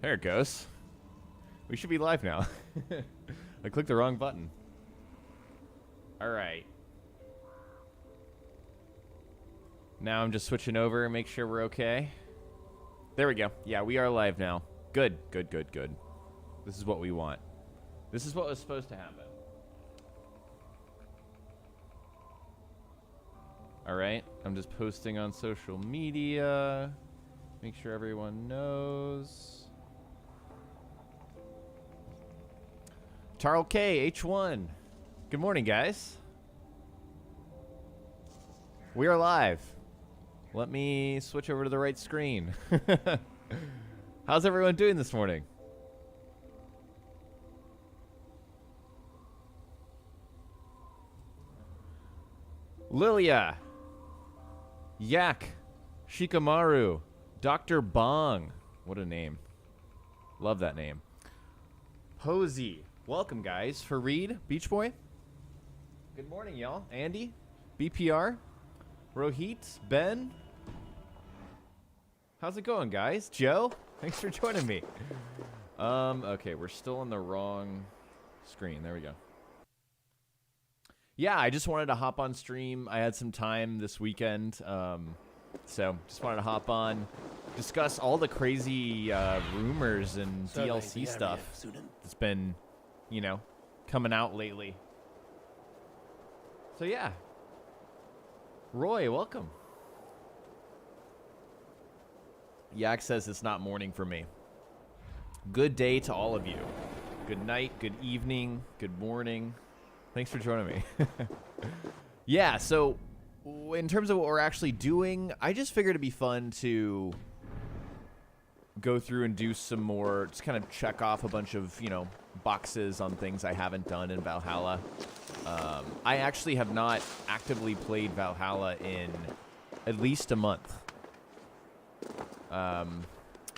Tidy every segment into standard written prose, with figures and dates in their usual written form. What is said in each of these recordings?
There it goes. We should be live now. I clicked the wrong button. All right. Now I'm just switching over and make sure we're okay. There we go. Yeah, we are live now. Good, good, good, good. This is what we want. This is what was supposed to happen. All right. I'm just posting on social media. Make sure everyone knows. Tarl K, H1. Good morning, guys. We are live. Let me switch over to the right screen. How's everyone doing this morning? Lilia. Yak. Shikamaru. Dr. Bong. What a name. Love that name. Posey. Welcome, guys. Fareed. Beach Boy. Good morning, y'all. Andy. BPR. Rohit. Ben. How's it going, guys? Joe. Thanks for joining me. Okay, we're still on the wrong screen. There we go. Yeah, I just wanted to hop on stream. I had some time this weekend. So just wanted to hop on, discuss all the crazy rumors and DLC stuff that's been, you know, coming out lately. So yeah. Roy, welcome. Yak says it's not morning for me. Good day to all of you. Good night, good evening, good morning. Thanks for joining me. Yeah, so in terms of what we're actually doing, I just figured it'd be fun to go through and do some more, just kind of check off a bunch of, you know, boxes on things I haven't done in Valhalla. I actually have not actively played Valhalla in at least a month.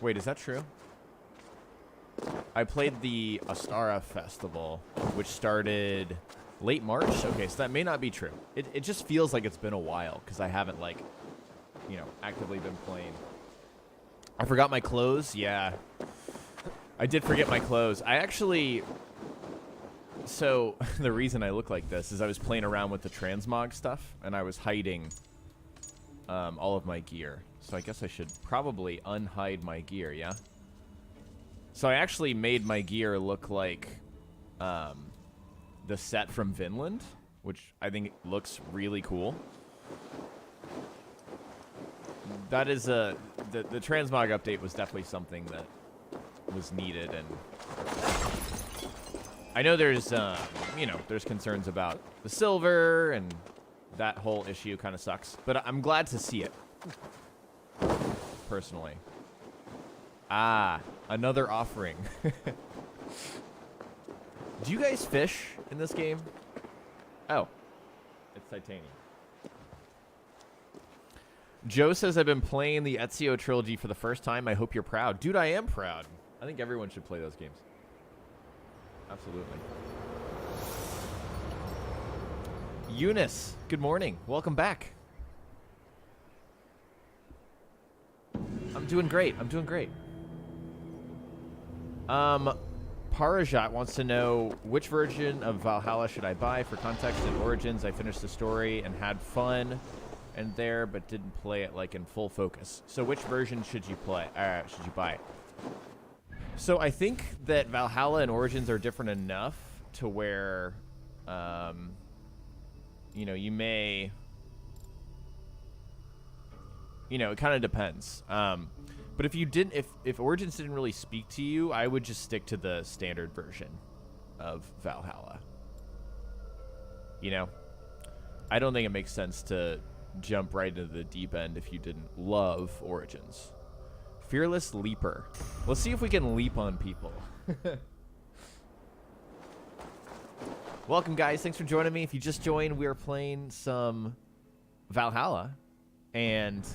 Wait, is that true? I played the Astara Festival, which started late March. Okay, so that may not be true. It just feels like it's been a while because I haven't, like, you know, actively been playing. I forgot my clothes. Yeah, I did forget my clothes. I actually... So, the reason I look like this is I was playing around with the transmog stuff, and I was hiding all of my gear. So I guess I should probably unhide my gear, yeah? So I actually made my gear look like the set from Vinland, which I think looks really cool. That is the transmog update was definitely something that was needed, and I know there's you know, there's concerns about the silver, and that whole issue kind of sucks, but I'm glad to see it personally. Ah, another offering. Do you guys fish in this game? Oh, it's titanium. Joe says, I've been playing the Ezio trilogy for the first time. I hope you're proud. Dude, I am proud. I think everyone should play those games. Absolutely. Eunice, good morning. Welcome back. I'm doing great. I'm doing great. Parajat wants to know, which version of Valhalla should I buy? For context and Origins, I finished the story and had fun and there, but didn't play it like in full focus. So which version should you play? Should you buy? So I think that Valhalla and Origins are different enough to where, you know, you may, you know, it kind of depends. But if you didn't, if Origins didn't really speak to you, I would just stick to the standard version of Valhalla. You know, I don't think it makes sense to jump right into the deep end if you didn't love Origins. Fearless Leaper. Let's see if we can leap on people. Welcome, guys. Thanks for joining me. If you just joined, we are playing some Valhalla and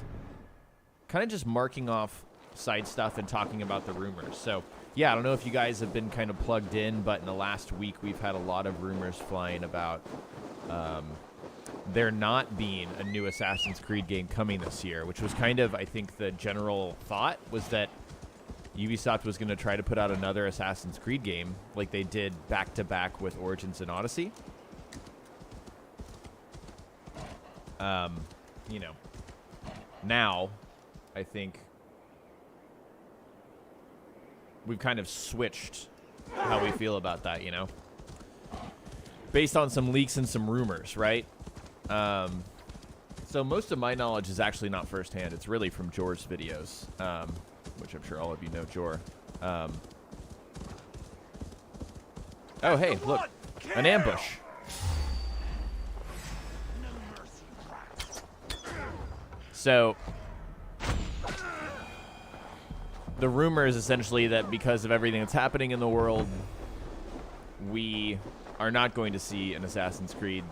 kind of just marking off side stuff and talking about the rumors. So, yeah, I don't know if you guys have been kind of plugged in, but in the last week, we've had a lot of rumors flying about there not being a new Assassin's Creed game coming this year, which was kind of, I think, the general thought was that, Ubisoft was going to try to put out another Assassin's Creed game like they did back-to-back with Origins and Odyssey. You know, now I think we've kind of switched how we feel about that, you know, based on some leaks and some rumors, right? So most of my knowledge is actually not firsthand. It's really from Jor's videos, which I'm sure all of you know Jor. Oh, hey, look, an ambush. So the rumor is essentially that because of everything that's happening in the world, we are not going to see an Assassin's Creed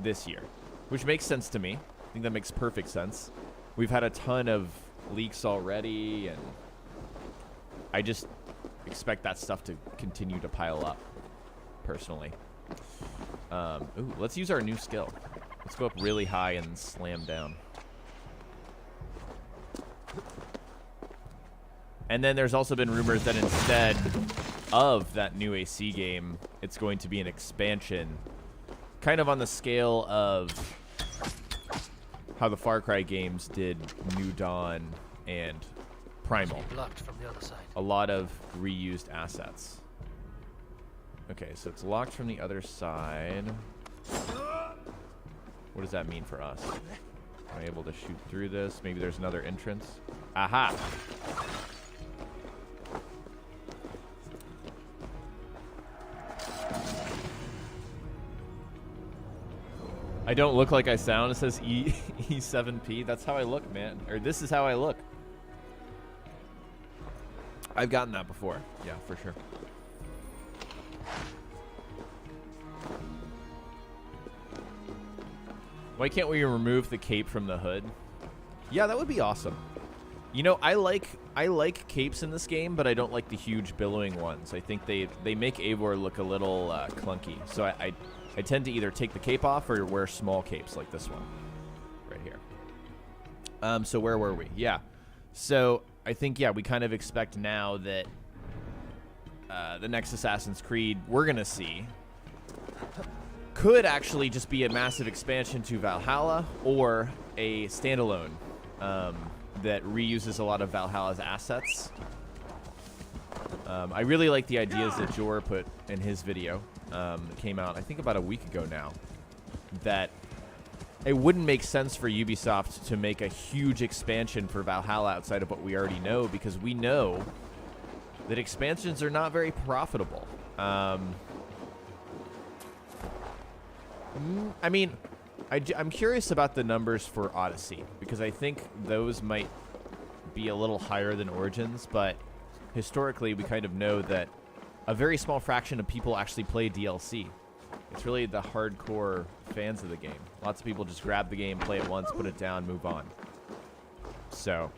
this year, which makes sense to me. I think that makes perfect sense. We've had a ton of leaks already, and I just expect that stuff to continue to pile up, personally. Ooh, let's use our new skill. Let's go up really high and slam down. And then there's also been rumors that instead of that new AC game, it's going to be an expansion, kind of on the scale of how the Far Cry games did New Dawn and Primal. Blocked from the other side. A lot of reused assets. Okay, so it's locked from the other side. What does that mean for us? Am I able to shoot through this? Maybe there's another entrance. Aha! I don't look like I sound. It says E7P. That's how I look, man. Or this is how I look. I've gotten that before. Yeah, for sure. Why can't we remove the cape from the hood? Yeah, that would be awesome. You know, I like capes in this game, but I don't like the huge billowing ones. I think they make Eivor look a little clunky. So I tend to either take the cape off or wear small capes like this one right here. So where were we? Yeah. So I think, yeah, we kind of expect now that the next Assassin's Creed we're going to see could actually just be a massive expansion to Valhalla or a standalone that reuses a lot of Valhalla's assets. I really like the ideas that Jor put in his video that came out, I think, about a week ago now, that it wouldn't make sense for Ubisoft to make a huge expansion for Valhalla outside of what we already know, because we know that expansions are not very profitable. I mean, I'm curious about the numbers for Odyssey, because I think those might be a little higher than Origins, but historically we kind of know that a very small fraction of people actually play DLC. It's really the hardcore fans of the game. Lots of people just grab the game, play it once, put it down, move on. So,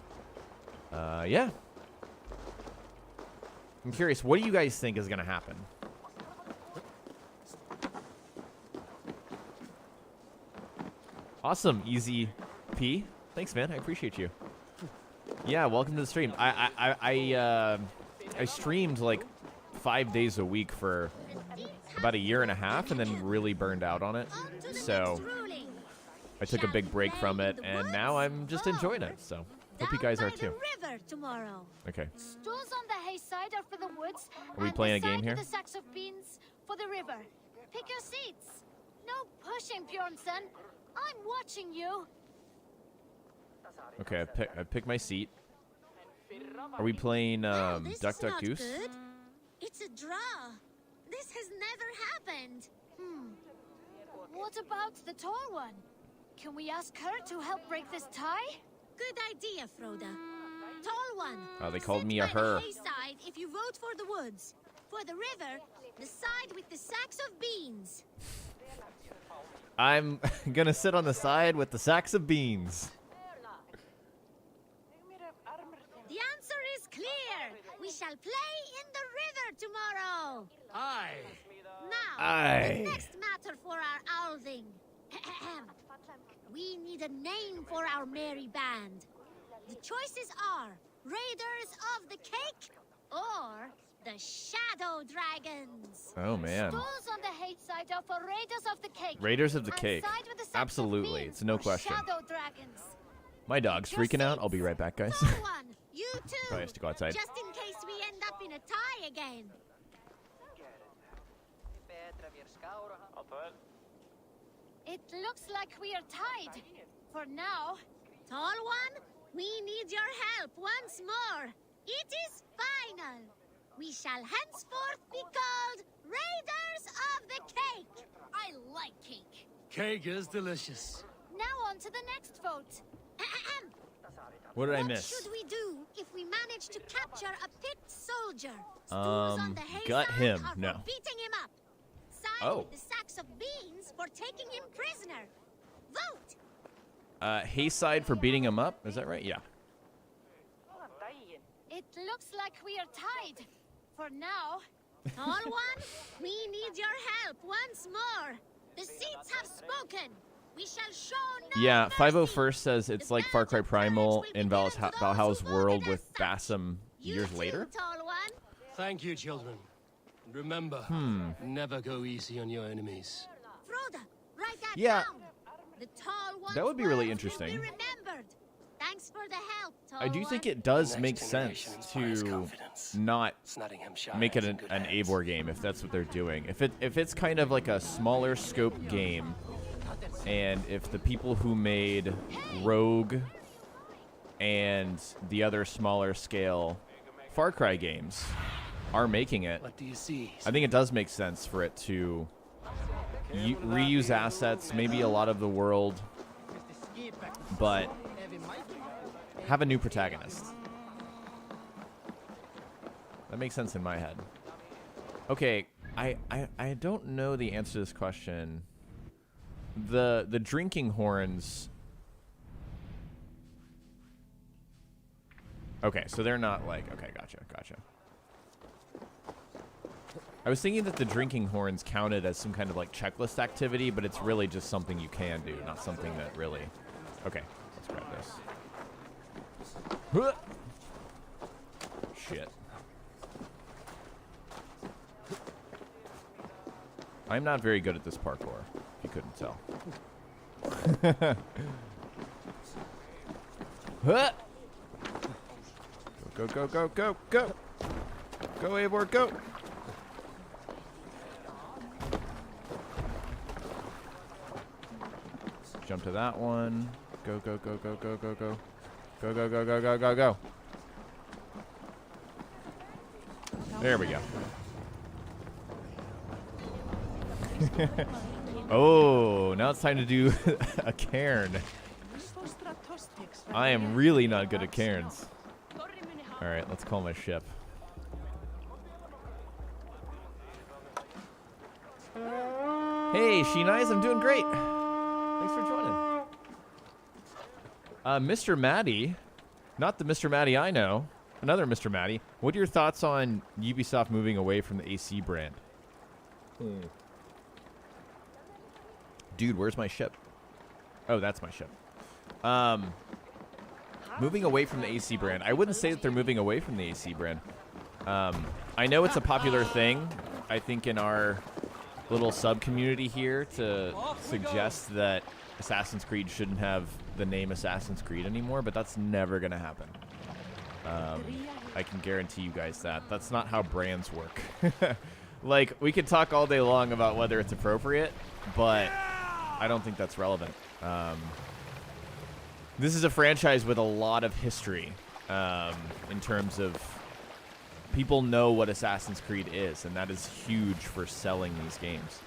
yeah. I'm curious, what do you guys think is going to happen? Awesome, Easy P. Thanks, man. I appreciate you. Yeah, welcome to the stream. I streamed like 5 days a week for about a year and a half and then really burned out on it. So I took a big break from it, and now I'm just enjoying it. So hope you guys are too. Okay. Stools on the hay side are for the woods. Are we playing a game here? The sacks of beans for the river. Pick your seats. No pushing, Bjornsson. I'm watching you. Okay, I picked my seat. Are we playing Duck Duck Goose? Good. It's a draw. This has never happened. What about the tall one? Can we ask her to help break this tie? Good idea, Froda. Tall one. Oh, they called me a her. Sit by the hay side if you vote for the woods. For the river, the side with the sacks of beans. I'm gonna sit on the side with the sacks of beans. The answer is clear. We shall play in the river tomorrow. Aye. Now, the next matter for our Alving. We need a name for our merry band. The choices are Raiders of the Cake or the Shadow Dragons. Oh, man. Those on the hate side are for Raiders of the Cake. Raiders of the and Cake. side with the sex of Absolutely. fiends It's no for question. Shadow Dragons. My dog's freaking out. I'll be right back, guys. Tall one, you too. Probably has to go outside. Just in case we end up in a tie again. It looks like we are tied. For now. Tall one, we need your help once more. It is final. We shall henceforth be called Raiders of the Cake. I like cake. Cake is delicious. Now on to the next vote. What did I What miss? should we do if we manage to capture a picked soldier? Stools on the hay gut side him. are for No. beating him up. Side Oh. with the sacks of beans for taking him prisoner. Vote. Hayside for beating him up. Is that right? Yeah. It looks like we are tied. For now. Tall one, we need your help once more. The seats have spoken. We shall show no Yeah, mercy. 501st says it's The like Far Cry badge of Primal courage will in be given to those Valhalla's who voted world as with such. Bassam You years too, later. Tall one. Thank you, children. Remember, never go easy on your enemies. Froda, write that Yeah. down. The tall one's That would be really words interesting. Will be remembered. Thanks for the help, tall I do think one. it does Next make generation sense inspires to confidence. not Nottinghamshire make it is in an good hands. Eivor game if that's what they're doing. If it's kind of like a smaller scope game, and if the people who made Rogue and the other smaller scale Far Cry games are making it, What do you see? I think it does make sense for it to reuse assets, maybe a lot of the world, but have a new protagonist. That makes sense in my head. Okay, I don't know the answer to this question. The drinking horns. Okay, so they're not like, okay, gotcha. I was thinking that the drinking horns counted as some kind of like checklist activity, but it's really just something you can do, not something that really. Okay, let's grab this. Huh. Shit. I'm not very good at this parkour, if you couldn't tell. Huh. Go, go, go, go, go! Go, Eivor, go! Jump to that one. Go, go, go, go, go, go, go. Go, go, go, go, go, go, go. There we go. Oh, now it's time to do a cairn. I am really not good at cairns. Alright, let's call my ship. Hey, Sheeneyes, I'm doing great. Thanks for joining. Mr. Maddie, not the Mr. Maddie I know, another Mr. Maddie. What are your thoughts on Ubisoft moving away from the AC brand? Dude, where's my ship? Oh, that's my ship. Moving away from the AC brand. I wouldn't say that they're moving away from the AC brand. I know it's a popular thing, I think, in our little sub-community here to suggest that Assassin's Creed shouldn't have the name Assassin's Creed anymore, but that's never going to happen. I can guarantee you guys that. That's not how brands work. Like, we could talk all day long about whether it's appropriate, but I don't think that's relevant. This is a franchise with a lot of history in terms of people know what Assassin's Creed is, and that is huge for selling these games.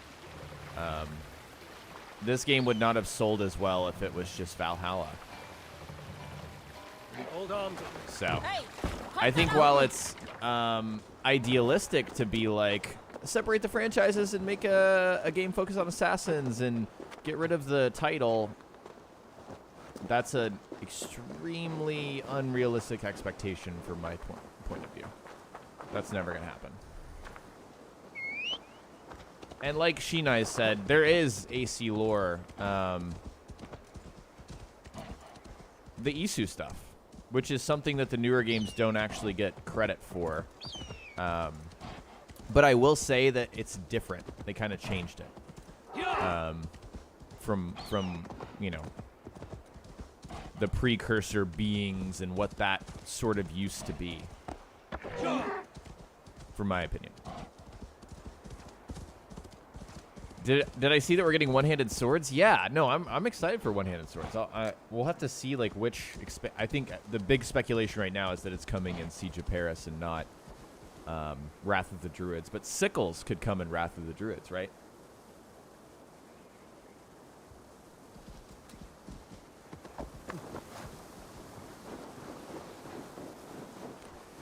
This game would not have sold as well if it was just Valhalla. Hold on. So, I think while it's idealistic to be like, separate the franchises and make a game focused on assassins and get rid of the title, that's an extremely unrealistic expectation from my point of view. That's never going to happen. And like Sheenai said, there is AC lore. The Isu stuff which is something that the newer games don't actually get credit for. But I will say that it's different. They kind of changed it from you know, the precursor beings and what that sort of used to be, from my opinion. Did I see that we're getting one-handed swords? Yeah, no, I'm excited for one-handed swords. We'll have to see like which. I think the big speculation right now is that it's coming in Siege of Paris and not Wrath of the Druids. But sickles could come in Wrath of the Druids, right?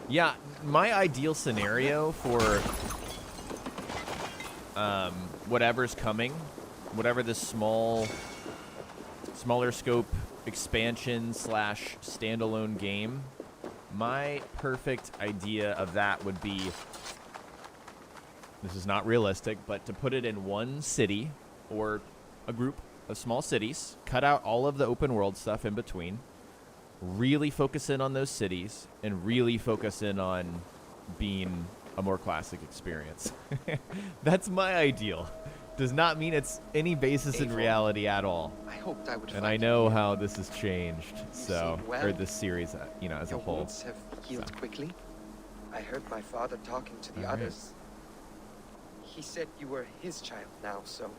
Yeah, my ideal scenario for whatever's coming, whatever this smaller scope expansion / standalone game, my perfect idea of that would be, this is not realistic, but to put it in one city or a group of small cities, cut out all of the open world stuff in between, really focus in on those cities, and really focus in on being a more classic experience. That's my ideal. Does not mean it's any basis in reality at all. I hoped I would. And I know how this has changed, so well. or this series, you know, as a Your whole. wounds have healed quickly. I heard my father talking to the others. He said you were his child now, so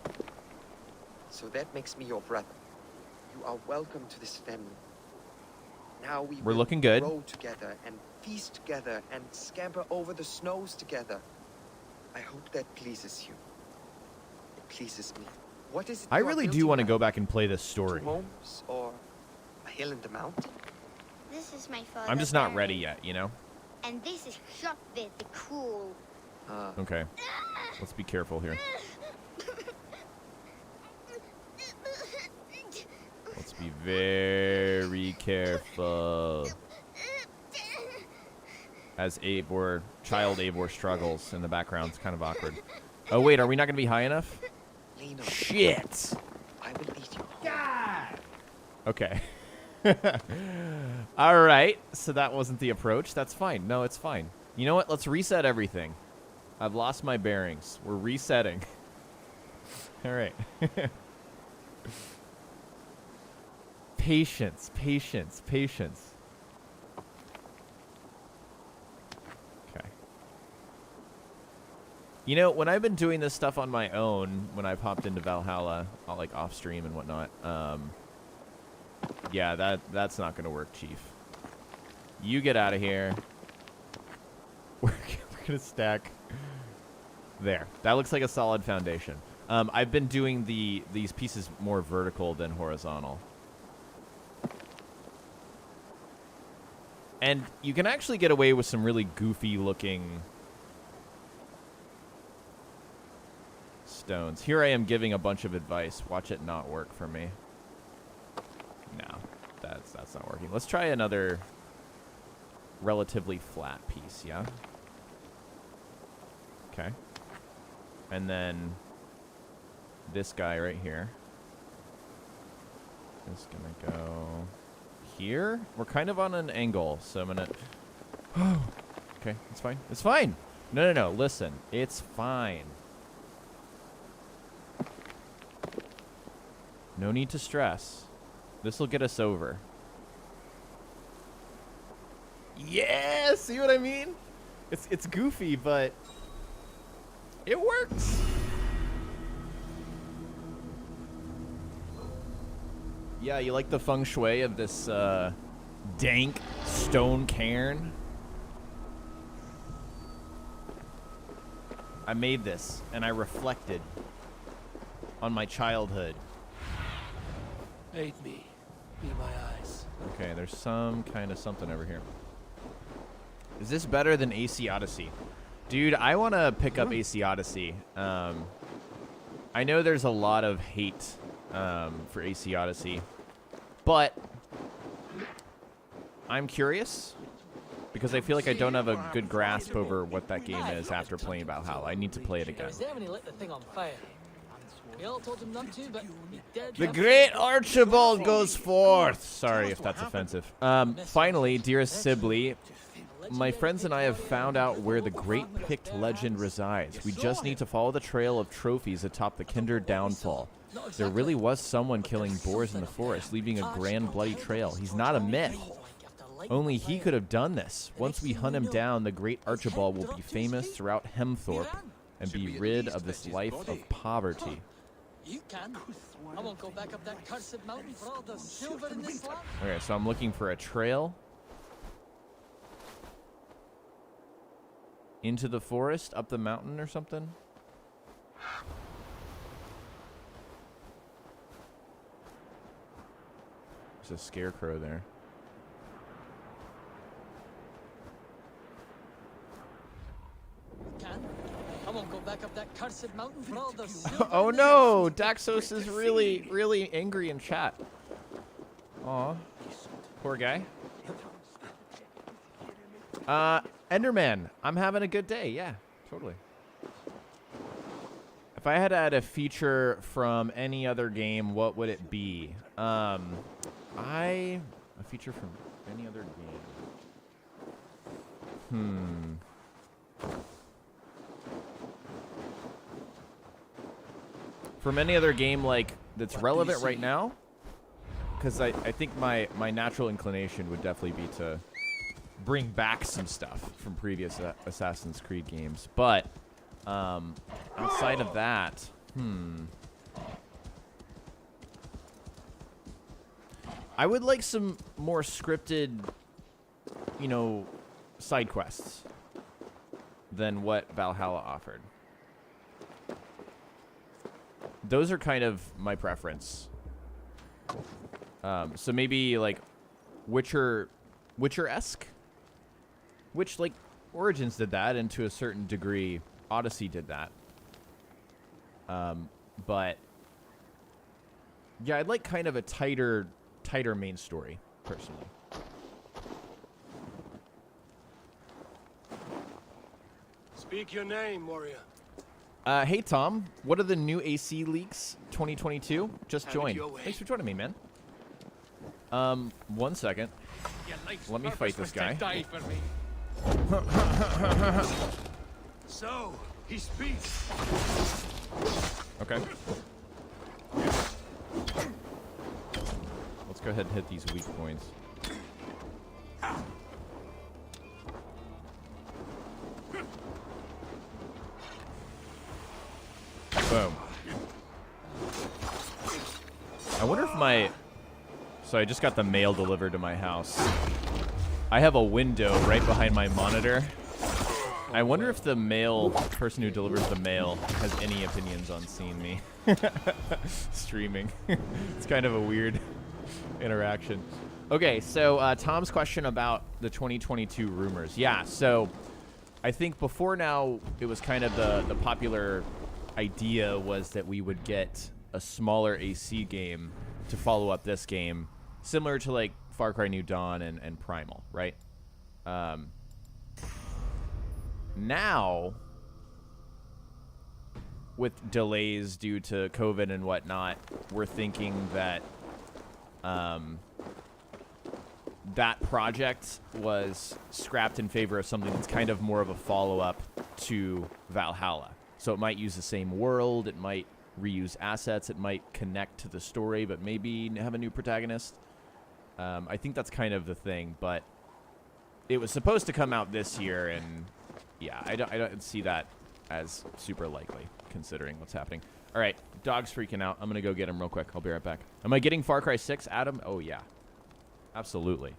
that makes me your brother. You are welcome to this family. Now we're looking good. Row together and feast together and scamper over the snows together. I hope that pleases you. It pleases me. What is it I you are really do building want to now? go back and play this story. 2 homes or a hill in the mountain? This is my father. I'm just not ready yet, you know? And this is Shopbit the Cruel. Okay. Let's be careful here. Let's be very careful. As Eivor, child Eivor struggles in the background. It's kind of awkward. Oh, wait, are we not going to be high enough? Lean on. Shit! I will lead you home. Okay. All right. So that wasn't the approach. That's fine. No, it's fine. You know what? Let's reset everything. I've lost my bearings. We're resetting. All right. Patience, patience, patience. Okay. You know, when I've been doing this stuff on my own, when I've hopped into Valhalla, like off stream and whatnot, yeah, that's not gonna work, Chief. You get out of here. We're gonna stack there. That looks like a solid foundation. I've been doing these pieces more vertical than horizontal. And you can actually get away with some really goofy looking stones. Here I am giving a bunch of advice. Watch it not work for me. No, that's not working. Let's try another relatively flat piece, yeah? Okay. And then this guy right here is gonna go here. We're kind of on an angle, so I'm gonna... Okay, it's fine. It's fine. No. Listen, it's fine. No need to stress. This will get us over. Yeah, see what I mean? It's goofy, but it works. Yeah, you like the feng shui of this dank stone cairn? I made this, and I reflected on my childhood. Aid me. Be my eyes. Okay, there's some kind of something over here. Is this better than AC Odyssey? Dude, I want to pick up AC Odyssey. I know there's a lot of hate for AC Odyssey, but I'm curious because I feel like I don't have a good grasp over what that game is after playing Valhalla. I need to play it again. We all told him not to, but he did. The great Archibald goes forth. Sorry if that's offensive. Finally, dearest Sibley, my friends and I have found out where the great Pict legend resides. We just need to follow the trail of trophies atop the Kinder downfall. There really was someone killing boars in the forest, leaving a grand bloody trail. He's not a myth. Only he could have done this. Once we hunt him down, the great Archibald will be famous throughout Hemthorpe and be rid of this life of poverty. You can. I won't go back up that cursed mountain for all the silver in this land. Okay, so I'm looking for a trail into the forest, up the mountain or something. There's a scarecrow there. I won't go back up that cursed mountain for all the silver. Oh no! Daxos is really, really angry in chat. Aw. Poor guy. Enderman, I'm having a good day. Yeah, totally. If I had to add a feature from any other game, what would it be? A feature from any other game. From any other game, like, that's relevant right now? Because I think my natural inclination would definitely be to bring back some stuff from previous Assassin's Creed games. But, outside of that, I would like some more scripted, you know, side quests than what Valhalla offered. Those are kind of my preference. So maybe like Witcher-esque, which like Origins did that, and to a certain degree Odyssey did that. But yeah, I'd like kind of a tighter main story personally. Speak your name, warrior. Hey Tom, what are the new AC leaks 2022? Just joined. Thanks for joining me, man. 1 second. Let me fight this guy. So, he speaks. Okay. Let's go ahead and hit these weak points. Boom. I wonder if my... So I just got the mail delivered to my house. I have a window right behind my monitor. I wonder if the mail person who delivers the mail has any opinions on seeing me streaming. It's kind of a weird interaction. Okay, so Tom's question about the 2022 rumors. Yeah, so I think before now it was kind of the popular idea was that we would get a smaller AC game to follow up this game, similar to like Far Cry New Dawn and Primal, right? Now, with delays due to COVID and whatnot, we're thinking that that project was scrapped in favor of something that's kind of more of a follow-up to Valhalla. So it might use the same world, it might reuse assets, it might connect to the story, but maybe have a new protagonist. I think that's kind of the thing, but it was supposed to come out this year, and yeah, I don't see that as super likely, considering what's happening. All right, dog's freaking out. I'm going to go get him real quick. I'll be right back. Am I getting Far Cry 6, Adam? Oh, yeah. Absolutely.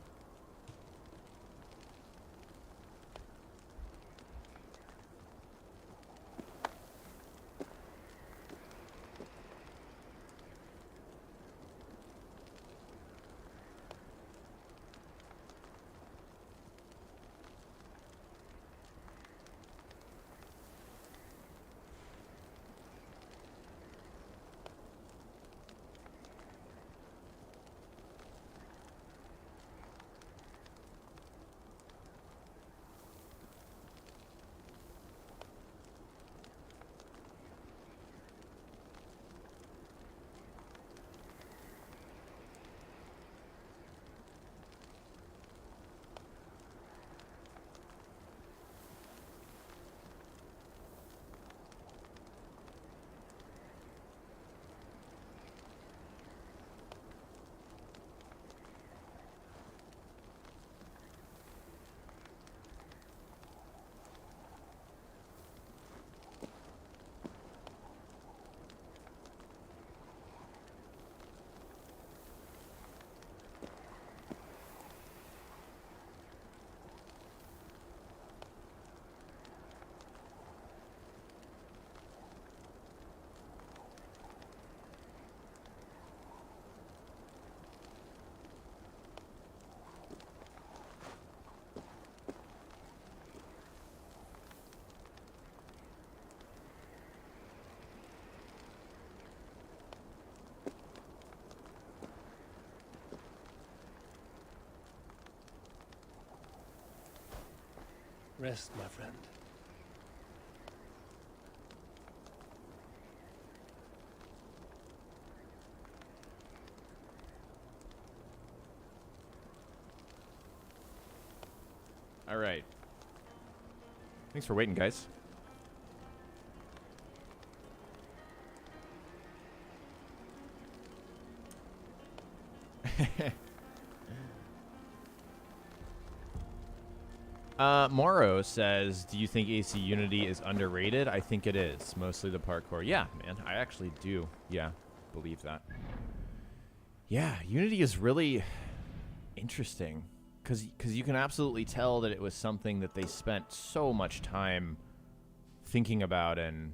Rest, my friend. All right. Thanks for waiting, guys. Morrow says, do you think AC Unity is underrated? I think it is. Mostly the parkour. Yeah, man. I actually do. Yeah, believe that. Yeah, Unity is really interesting. Because you can absolutely tell that it was something that they spent so much time thinking about and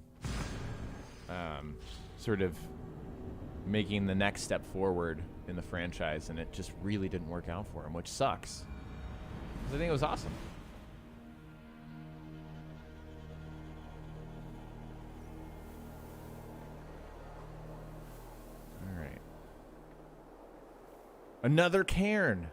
sort of making the next step forward in the franchise, and it just really didn't work out for them, which sucks. 'Cause I think it was awesome. All right. Another cairn.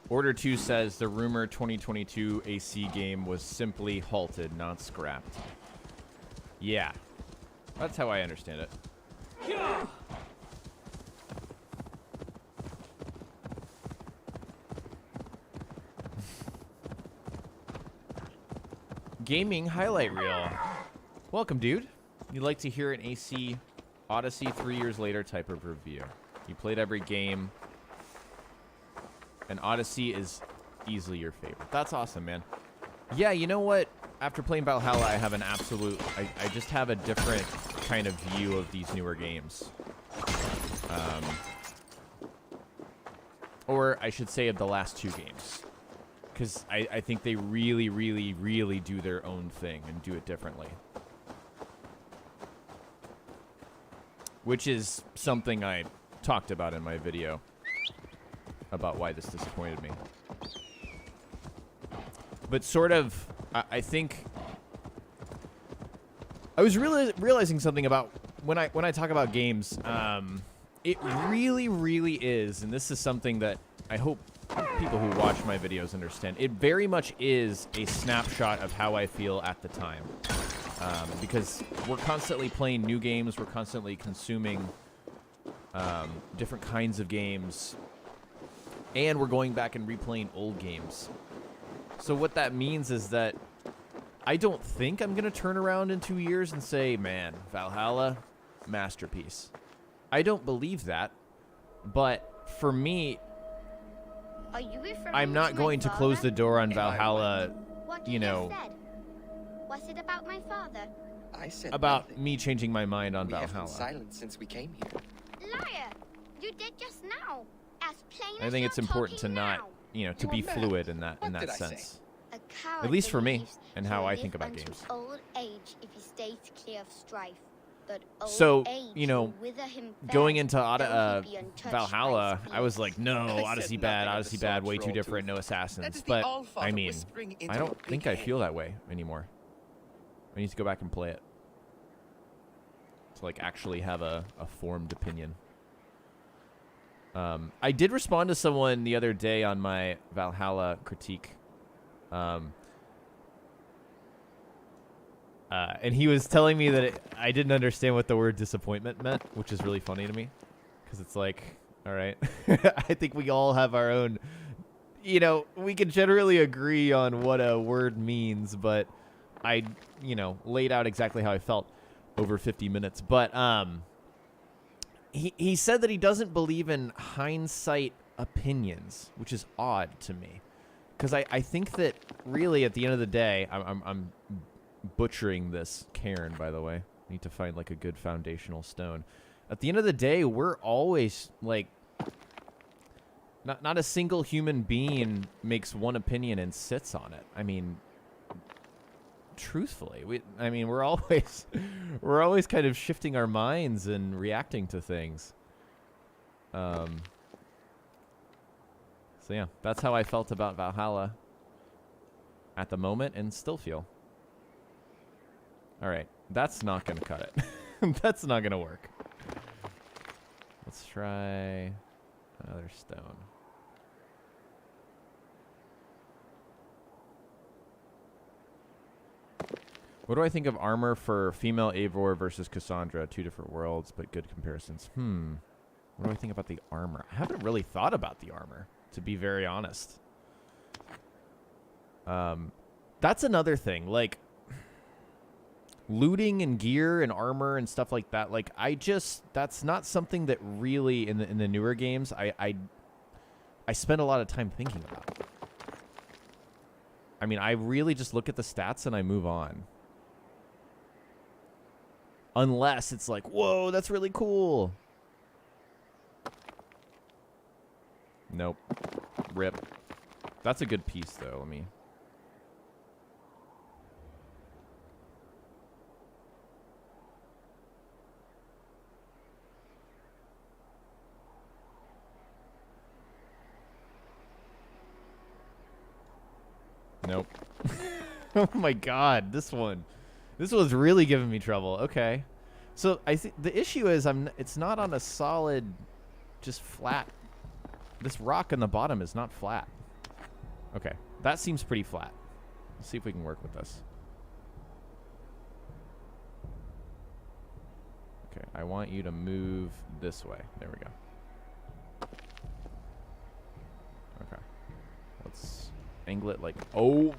Order 2 says the rumor 2022 AC game was simply halted, not scrapped. Yeah. That's how I understand it. Gaming highlight reel. Welcome, dude. You'd like to hear an AC Odyssey 3 years later type of review. You played every game, and Odyssey is easily your favorite. That's awesome, man. Yeah, you know what? After playing Valhalla, I have an absolute... I just have a different kind of view of these newer games. Or I should say of the last two games. Because I think they really, really, really do their own thing and do it differently. Which is something I talked about in my video about why this disappointed me. But sort of, I think I was really realizing something about when I talk about games. It really, really is, and this is something that I hope people who watch my videos understand. It very much is a snapshot of how I feel at the time, because we're constantly playing new games, we're constantly consuming different kinds of games, and we're going back and replaying old games. So what that means is that I don't think I'm going to turn around in 2 years and say, man, Valhalla, masterpiece. I don't believe that. But for me, Are you referring I'm not to going my to close father? the door on Valhalla, What you know, said? Was it about my father? I said about nothing. me changing my mind on We have been Valhalla. silent since we came here. Liar! You did just now. As plain I as think you're it's important to talking not, now. you know, to You be are mad. fluid in that What did I say? sense. A coward At least for me, believes and he how will I think live about unto games. Old age if he stays clear of strife. But old So, age you know, will wither him going fast, into though he be untouched by Valhalla, I was speed. like, no, I said Odyssey nothing bad, of the Odyssey sort, bad, way too Troll different, Tooth. no assassins. That is the But, Allfather I mean, whispering I into don't a big think I head. feel that way anymore. I need to go back and play it to, like, actually have a formed opinion. I did respond to someone the other day on my Valhalla critique. And he was telling me that I didn't understand what the word disappointment meant, which is really funny to me. Because it's like, all right, I think we all have our own, you know, we can generally agree on what a word means, but I, you know, laid out exactly how I felt over 50 minutes. But he said that he doesn't believe in hindsight opinions, which is odd to me. Because I think that really at the end of the day, I'm butchering this cairn, by the way. Need to find like a good foundational stone. At the end of the day, we're always like, not a single human being makes one opinion and sits on it. I mean, truthfully. I mean, we're always we're always kind of shifting our minds and reacting to things. So yeah, that's how I felt about Valhalla at the moment and still feel. All right, that's not going to cut it. That's not going to work. Let's try another stone. What do I think of armor for female Eivor versus Cassandra? Two different worlds, but good comparisons. What do I think about the armor? I haven't really thought about the armor, to be very honest. That's another thing. Like, looting and gear and armor and stuff like that. Like, that's not something that really, in the newer games, I spend a lot of time thinking about. I mean, I really just look at the stats and I move on. Unless it's like, whoa, that's really cool. Nope. Rip. That's a good piece, though. Let me... Nope. Oh my god, this one. This was really giving me trouble. Okay. So I think the issue is it's not on a solid, just flat. This rock on the bottom is not flat. Okay. That seems pretty flat. Let's see if we can work with this. Okay. I want you to move this way. There we go. Okay. Let's angle it like, oh.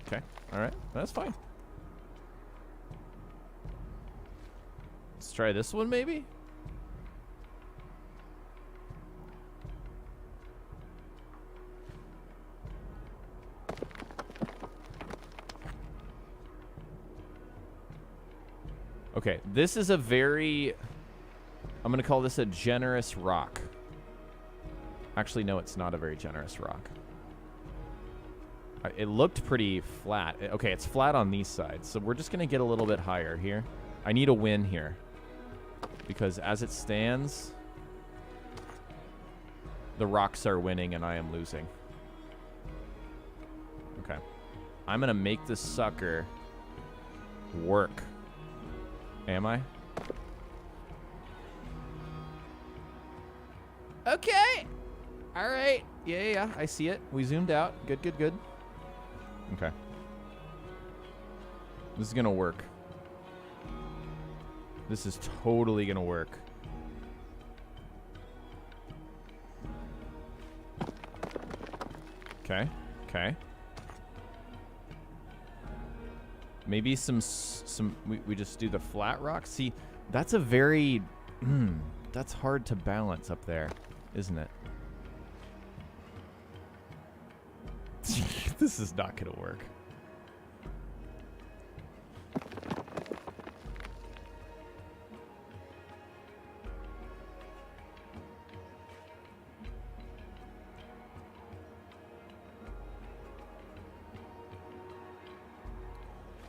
Okay. All right. That's fine. Let's try this one, maybe? Okay, this is a very... I'm going to call this a generous rock. Actually, no, it's not a very generous rock. It looked pretty flat. Okay, it's flat on these sides, so we're just going to get a little bit higher here. I need a win here. Because as it stands, the rocks are winning and I am losing. Okay. I'm going to make this sucker work. Am I? Okay. All right. Yeah. I see it. We zoomed out. Good. Okay. This is going to work. This is totally going to work. Okay. Maybe we just do the flat rock. See, that's a very that's hard to balance up there, isn't it? This is not going to work.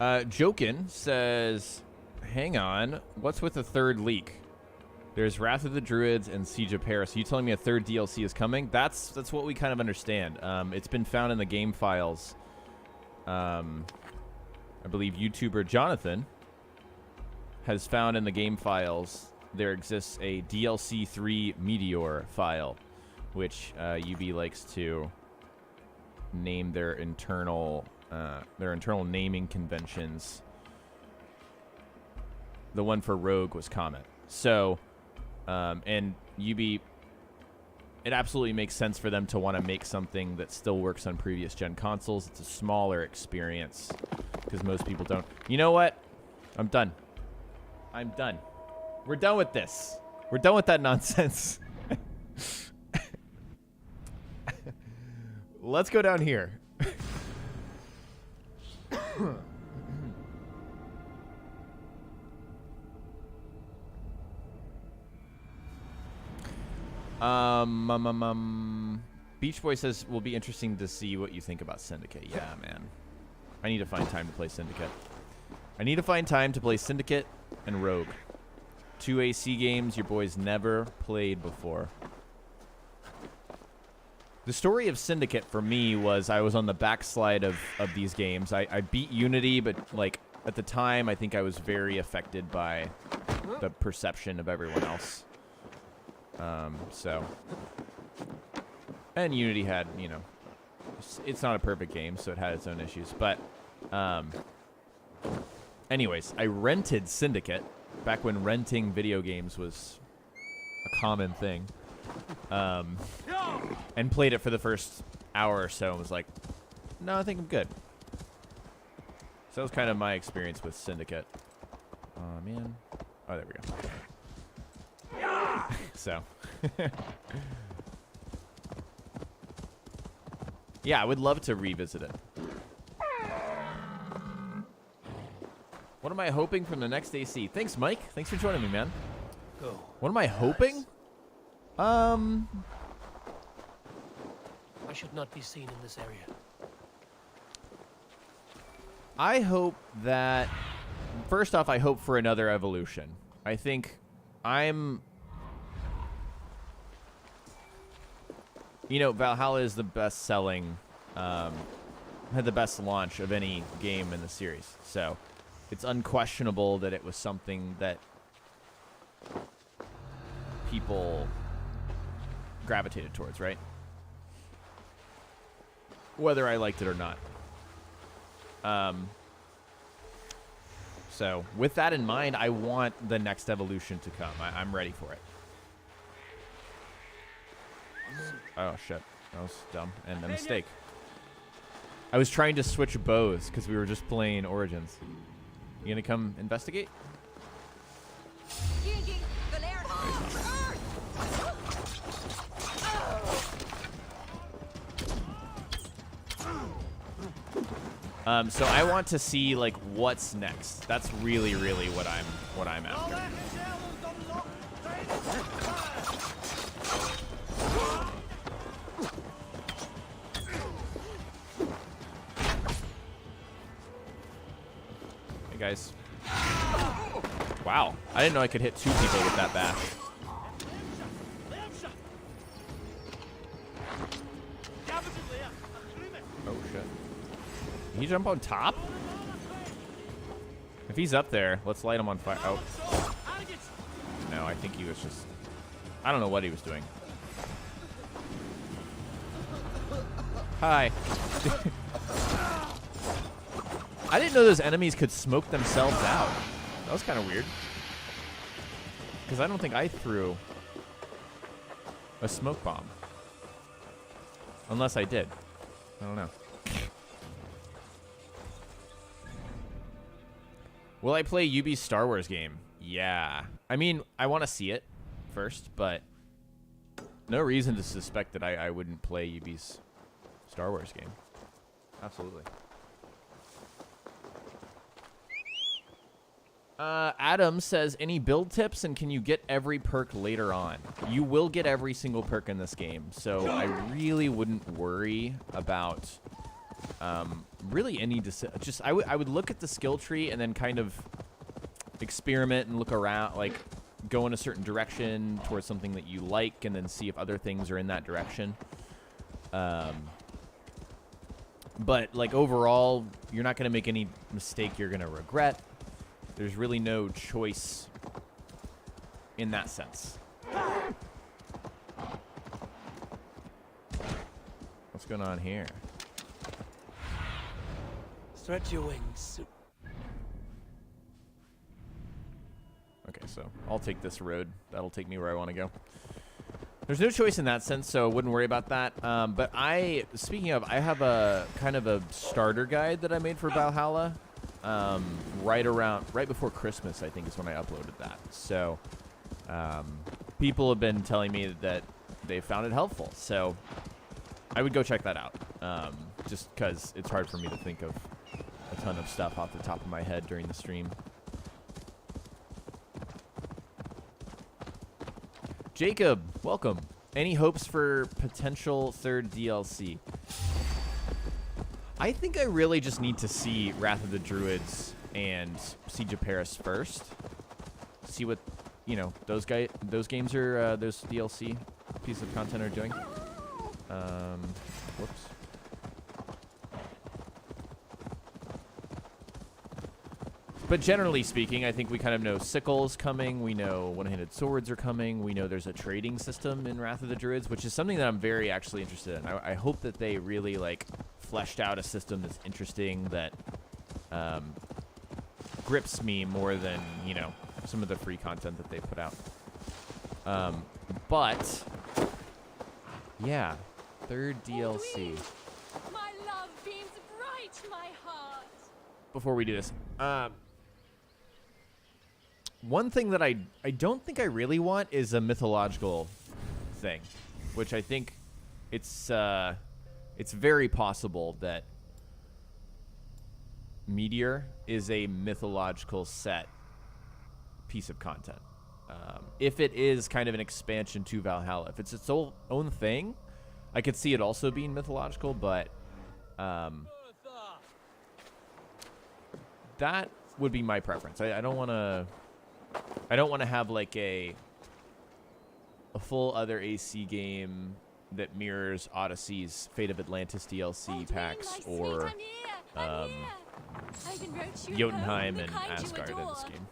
Jokin says, hang on, what's with the third leak? There's Wrath of the Druids and Siege of Paris. Are you telling me a third DLC is coming? That's what we kind of understand. It's been found in the game files. I believe YouTuber Jonathan has found in the game files there exists a DLC 3 Meteor file, which UB likes to name their internal naming conventions. The one for Rogue was Comet. So, and UB, it absolutely makes sense for them to want to make something that still works on previous gen consoles. It's a smaller experience because most people don't. You know what? I'm done. We're done with this. We're done with that nonsense. Let's go down here. Beach Boy says, will be interesting to see what you think about Syndicate. Yeah, man. I need to find time to play Syndicate. I need to find time to play Syndicate and Rogue. 2 AC games your boys never played before. The story of Syndicate for me was I was on the backslide of these games. I beat Unity, but like at the time I think I was very affected by the perception of everyone else. And Unity had, you know, it's not a perfect game, so it had its own issues. But anyways, I rented Syndicate back when renting video games was a common thing. And played it for the first hour or so and was like, no, I think I'm good. So that was kind of my experience with Syndicate. Oh, man. Oh, there we go. So. Yeah, I would love to revisit it. What am I hoping from the next AC? Thanks, Mike. Thanks for joining me, man. Go. What am I hoping? I should not be seen in this area. I hope that... First off, I hope for another evolution. I think I'm... You know, Valhalla is the best-selling... had the best launch of any game in the series. So, it's unquestionable that it was something that people gravitated towards, right? Whether I liked it or not. So, with that in mind, I want the next evolution to come. I'm ready for it. Oh, shit. That was dumb and a mistake. I was trying to switch bows because we were just playing Origins. You gonna come investigate? So I want to see like what's next. That's really, really what I'm after. Hey guys. Wow, I didn't know I could hit 2 people with that bash. Oh shit. Can he jump on top? If he's up there, let's light him on fire. Oh. No, I think he was just... I don't know what he was doing. Hi. I didn't know those enemies could smoke themselves out. That was kind of weird. Because I don't think I threw a smoke bomb. Unless I did. I don't know. Will I play Ubi's Star Wars game? Yeah. I mean, I want to see it first, but no reason to suspect that I wouldn't play Ubi's Star Wars game. Absolutely. Adam says, any build tips and can you get every perk later on? You will get every single perk in this game, so I really wouldn't worry about really any just I would look at the skill tree and then kind of experiment and look around, like go in a certain direction towards something that you like and then see if other things are in that direction. But like overall, you're not going to make any mistake you're going to regret. There's really no choice in that sense. What's going on here? Stretch your wings. Okay, so I'll take this road. That'll take me where I want to go. There's no choice in that sense, so I wouldn't worry about that. But speaking of, I have a kind of a starter guide that I made for Valhalla. Right before Christmas, I think is when I uploaded that. So, people have been telling me that they found it helpful. So, I would go check that out. Just because it's hard for me to think of a ton of stuff off the top of my head during the stream. Jacob, welcome. Any hopes for potential third DLC? I think I really just need to see Wrath of the Druids and Siege of Paris first. See what, you know, those games are, those DLC pieces of content are doing. Whoops. But generally speaking, I think we kind of know sickles coming. We know one-handed swords are coming. We know there's a trading system in Wrath of the Druids, which is something that I'm very actually interested in. I hope that they really, like, fleshed out a system that's interesting, that grips me more than, you know, some of the free content that they put out. But, yeah, third DLC. My love beams bright, my heart. Before we do this, one thing that I don't think I really want is a mythological thing, which I think it's very possible that Meteor is a mythological set piece of content. If it is kind of an expansion to Valhalla, if it's its own thing, I could see it also being mythological, but that would be my preference. I don't want to have like a full other AC game that mirrors Odyssey's Fate of Atlantis DLC packs, or Jotunheim and Asgard in this game.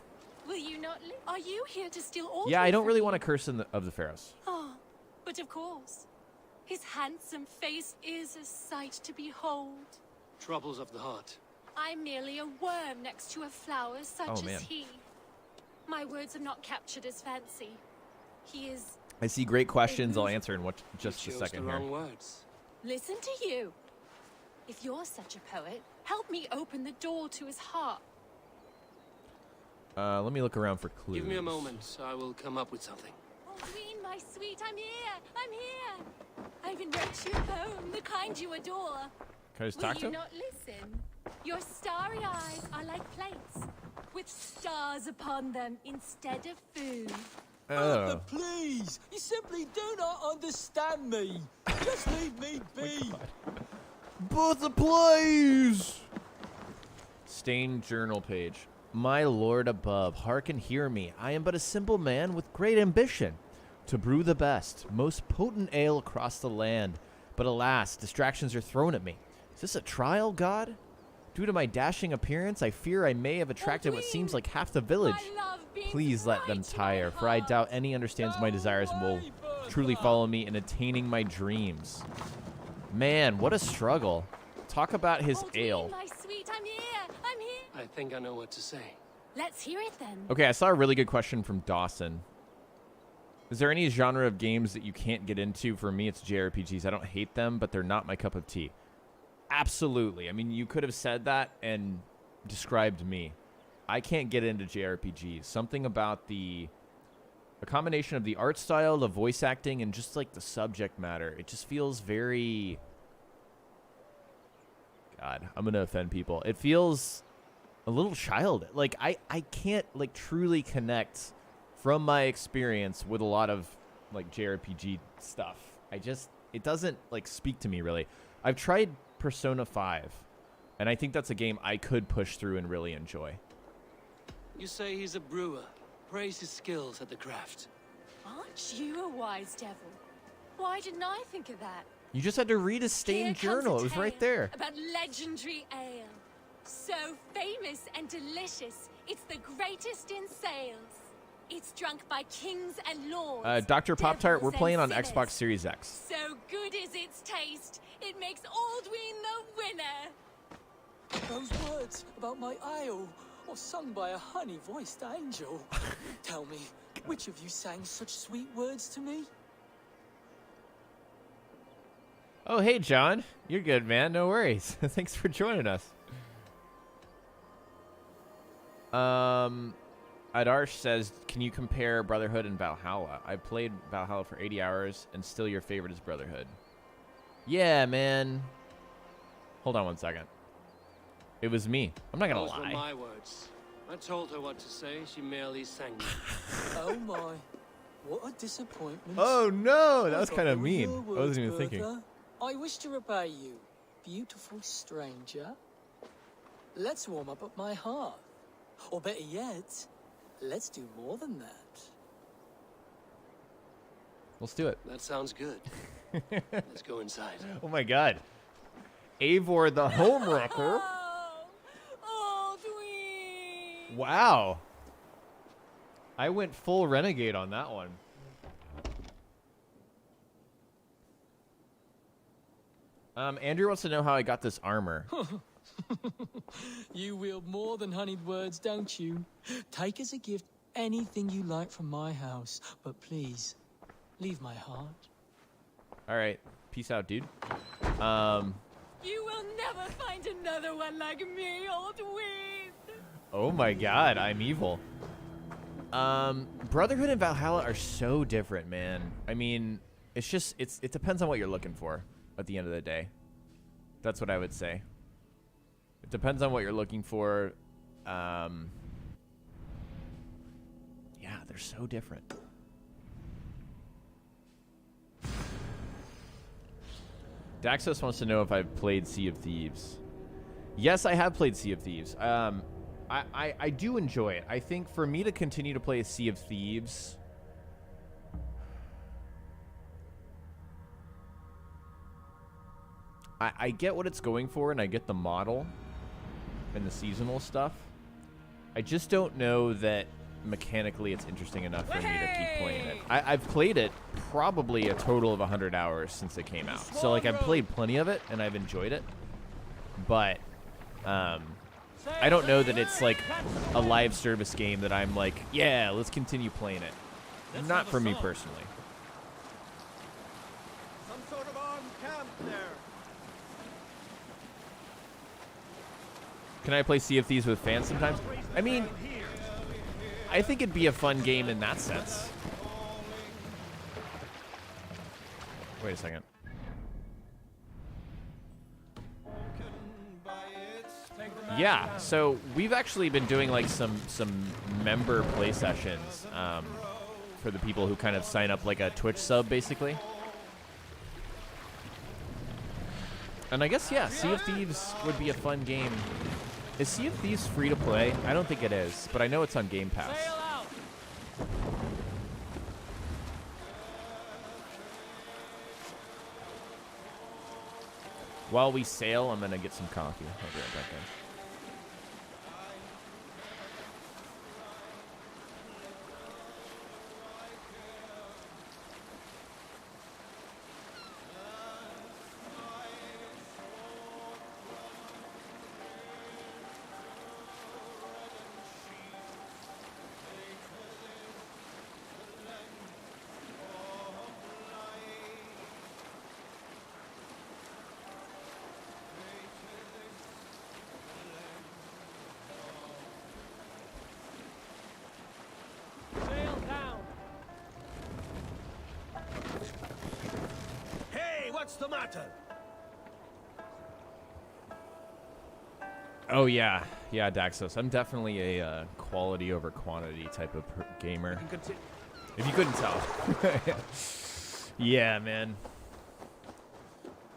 Will you not Are you here to steal all? Yeah, I don't really want to curse of the Pharaohs. Oh, but of course. His handsome face is a sight to behold. Troubles of the heart. I'm merely a worm next to a flower such as he. My words have not captured his fancy. He is... I see great questions. I'll answer in just a second here. Wrong words. Listen to you. If you're such a poet, help me open the door to his heart. Let me look around for clues. Give me a moment. I will come up with something. Oh, Queen, my sweet, I'm here. I'm here. I've enriched you a poem, the kind you adore. Can I just talk to Will him? you not listen? Your starry eyes are like plates, with stars upon them instead of food. Arthur, please! You simply do not understand me! Just leave me be! Bertha, please! Stained journal page. My lord above, hearken and hear me. I am but a simple man with great ambition, to brew the best, most potent ale across the land. But alas, distractions are thrown at me. Is this a trial, God? Due to my dashing appearance, I fear I may have attracted what seems like half the village. Please let them tire, for I doubt any understands my desires and will truly follow me in attaining my dreams. Man, what a struggle. Talk about his ale. My sweet, I'm here. I'm here. I think I know what to say. Let's hear it then. Okay, I saw a really good question from Dawson. Is there any genre of games that you can't get into? For me, it's JRPGs. I don't hate them, but they're not my cup of tea. Absolutely. I mean, you could have said that and described me. I can't get into JRPGs. Something about a combination of the art style, the voice acting, and just like the subject matter. It just feels very... God, I'm going to offend people. It feels a little childish. Like, I can't, like, truly connect from my experience with a lot of, like, JRPG stuff. It doesn't, like, speak to me, really. I've tried Persona 5, and I think that's a game I could push through and really enjoy. You say he's a brewer. Praise his skills at the craft. Aren't you a wise devil? Why didn't I think of that? You just had to read his stained journal. It was right there. About legendary ale. So famous and delicious, it's the greatest in sales. It's drunk by kings and lords. Dr. Pop-Tart, we're devils playing on and Xbox sinners. Series X. So good is its taste, it makes Aldwyn the winner. Those words about my ale, or sung by a honey-voiced angel. Tell me, which of you sang such sweet words to me? Oh, hey, John. You're good, man. No worries. Thanks for joining us. Adarsh says, can you compare Brotherhood and Valhalla? I played Valhalla for 80 hours, and still your favorite is Brotherhood. Yeah, man. Hold on one second. It was me. I'm not going to Those lie. were my words. I told her what to say. She merely sang them. Oh my, what a disappointment. Oh, no. That was I kind of thought mean. your I wasn't even words, thinking. Bertha. I wish to repay you. beautiful stranger. Let's warm up at my hearth. Or better yet, let's do more than that. Let's do it. That sounds good. Let's go inside. Oh my god. Eivor the homewrecker. Oh, Dwee! Wow. I went full renegade on that one. Andrew wants to know how I got this armor. You wield more than honeyed words, don't you? Take as a gift anything you like from my house, but please, leave my heart. All right. Peace out, dude. You will never find another one like me, old Weed. Oh my god, I'm evil. Brotherhood and Valhalla are so different, man. I mean, it's just, it depends on what you're looking for at the end of the day. That's what I would say. It depends on what you're looking for. Yeah, they're so different. Daxos wants to know if I've played Sea of Thieves. Yes, I have played Sea of Thieves. I do enjoy it. I think for me to continue to play Sea of Thieves, I get what it's going for, and I get the model and the seasonal stuff. I just don't know that mechanically it's interesting enough for me to keep playing it. I've played it probably a total of 100 hours since it came out. So, like, I've played plenty of it, and I've enjoyed it. But, I don't know that it's, like, a live service game that I'm like, yeah, let's continue playing it. Not for me personally. Some sort of armed camp there. Can I play Sea of Thieves with fans sometimes? I mean, I think it'd be a fun game in that sense. Wait a second. Yeah, so we've actually been doing like some member play sessions for the people who kind of sign up like a Twitch sub, basically. And I guess, yeah, Sea of Thieves would be a fun game. Is Sea of Thieves free to play? I don't think it is, but I know it's on Game Pass. While we sail, I'm gonna get some coffee. I'll be right back, guys. What's the matter? Oh, yeah. Yeah, Daxos. I'm definitely a quality over quantity type of gamer. If you couldn't tell. Yeah, man.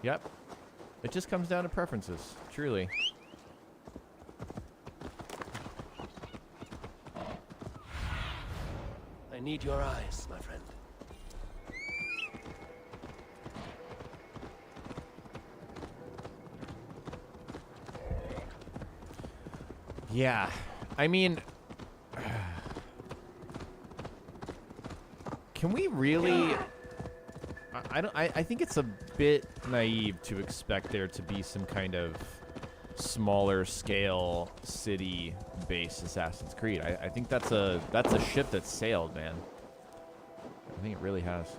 Yep. It just comes down to preferences, truly. I need your eyes, my friend. Yeah, I mean, can we really? I think it's a bit naive to expect there to be some kind of smaller scale city-based Assassin's Creed. I think that's a ship that's sailed, man. I think it really has.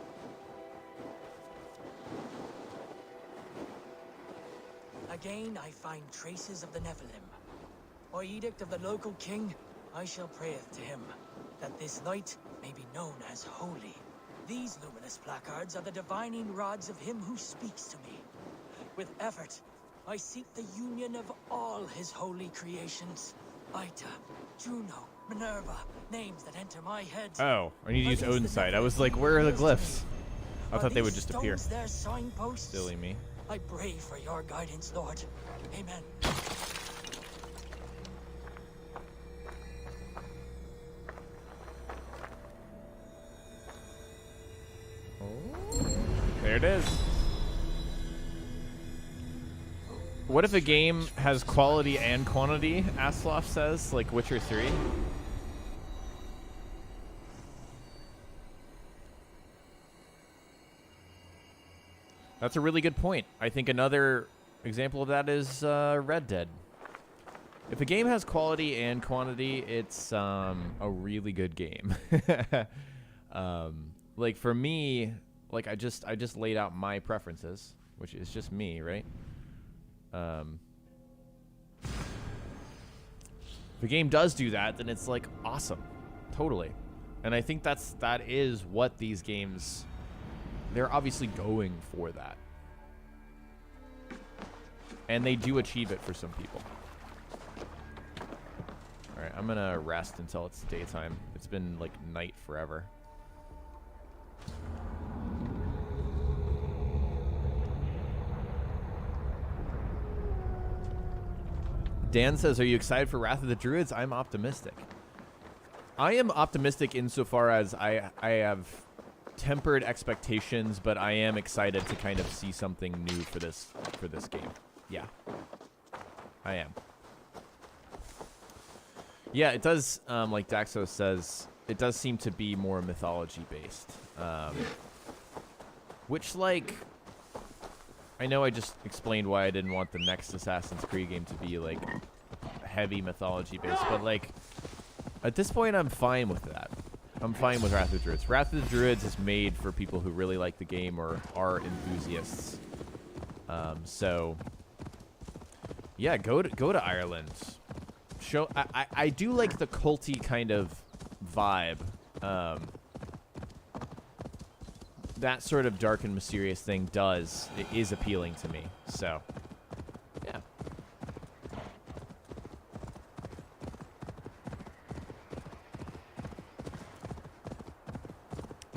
Again, I find traces of the Nephilim. By edict of the local king, I shall prayeth to him, that this night may be known as holy. These luminous placards are the divining rods of him who speaks to me. With effort, I seek the union of all his holy creations. Ita, Juno, Minerva, names that enter my head. Oh, I need to use Odin's side. I was like, where are the glyphs? I thought they would just appear. Their signposts? Silly me. I pray for your guidance, Lord. Amen. There it is. What if a game has quality and quantity, Asloff says, like Witcher 3? That's a really good point. I think another example of that is Red Dead. If a game has quality and quantity, it's a really good game. Like for me, like I just laid out my preferences, which is just me, right? If a game does do that, then it's like awesome, totally. And I think that is what these games, they're obviously going for that, and they do achieve it for some people. All right, I'm gonna rest until it's daytime. It's been like night forever. Dan says, are you excited for Wrath of the Druids? I'm optimistic. I am optimistic insofar as I have tempered expectations, but I am excited to kind of see something new for this game. Yeah. I am. Yeah, it does, like Daxo says, it does seem to be more mythology-based. Which, like, I know I just explained why I didn't want the next Assassin's Creed game to be, like, heavy mythology-based, but, like, at this point, I'm fine with that. I'm fine with Wrath of the Druids. Wrath of the Druids is made for people who really like the game or are enthusiasts. So, yeah, go to Ireland. I do like the culty kind of vibe. That sort of dark and mysterious thing is appealing to me. So, yeah.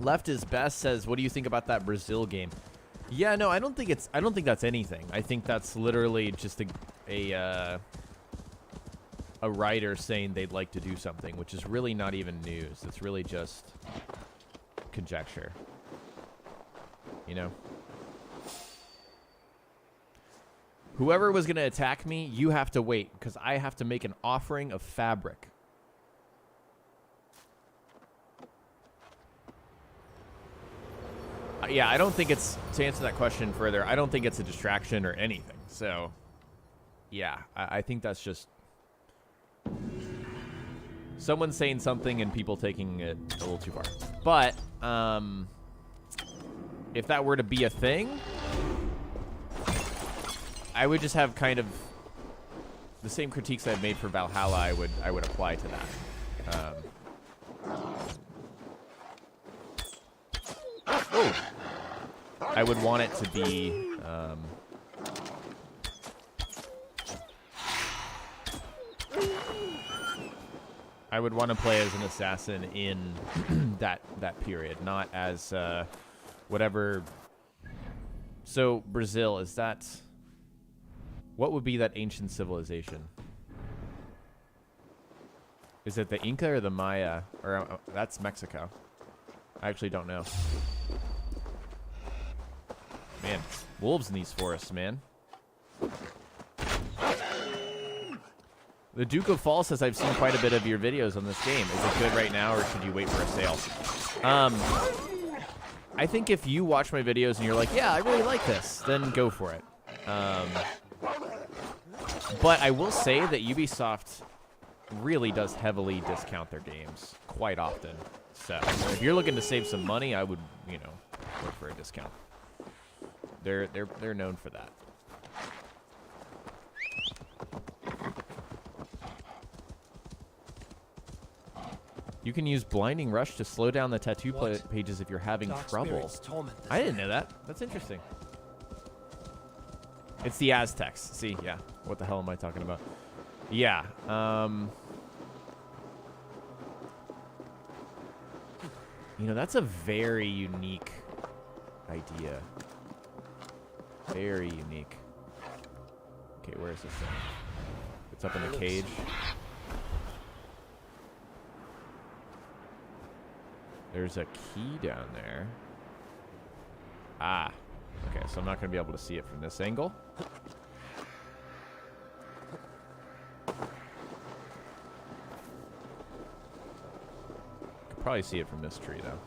Left is Best says, what do you think about that Brazil game? Yeah, no, I don't think that's anything. I think that's literally just a writer saying they'd like to do something, which is really not even news. It's really just conjecture. You know? Whoever was going to attack me, you have to wait, because I have to make an offering of fabric. Yeah, I don't think it's, to answer that question further, I don't think it's a distraction or anything. So, yeah, I think that's just someone saying something and people taking it a little too far. But, if that were to be a thing, I would just have kind of the same critiques I've made for Valhalla. I would apply to that. I would want it to be I would want to play as an assassin in that period, not as whatever. So Brazil, is that, what would be that ancient civilization? Is it the Inca or the Maya? Or that's Mexico. I actually don't know. Man, wolves in these forests, man. The Duke of Fall says, I've seen quite a bit of your videos on this game. Is it good right now, or should you wait for a sale? I think if you watch my videos and you're like, yeah, I really like this, then go for it. But I will say that Ubisoft really does heavily discount their games quite often. So if you're looking to save some money, I would, you know, look for a discount. They're known for that. You can use Blinding Rush to slow down the tattoo pages if you're having trouble. I didn't know that. That's interesting. It's the Aztecs. See, yeah. What the hell am I talking about? Yeah. You know, that's a very unique idea. Very unique. Okay, where is this thing? It's up in the cage. There's a key down there. Ah. Okay, so I'm not going to be able to see it from this angle. Could probably see it from this tree, though.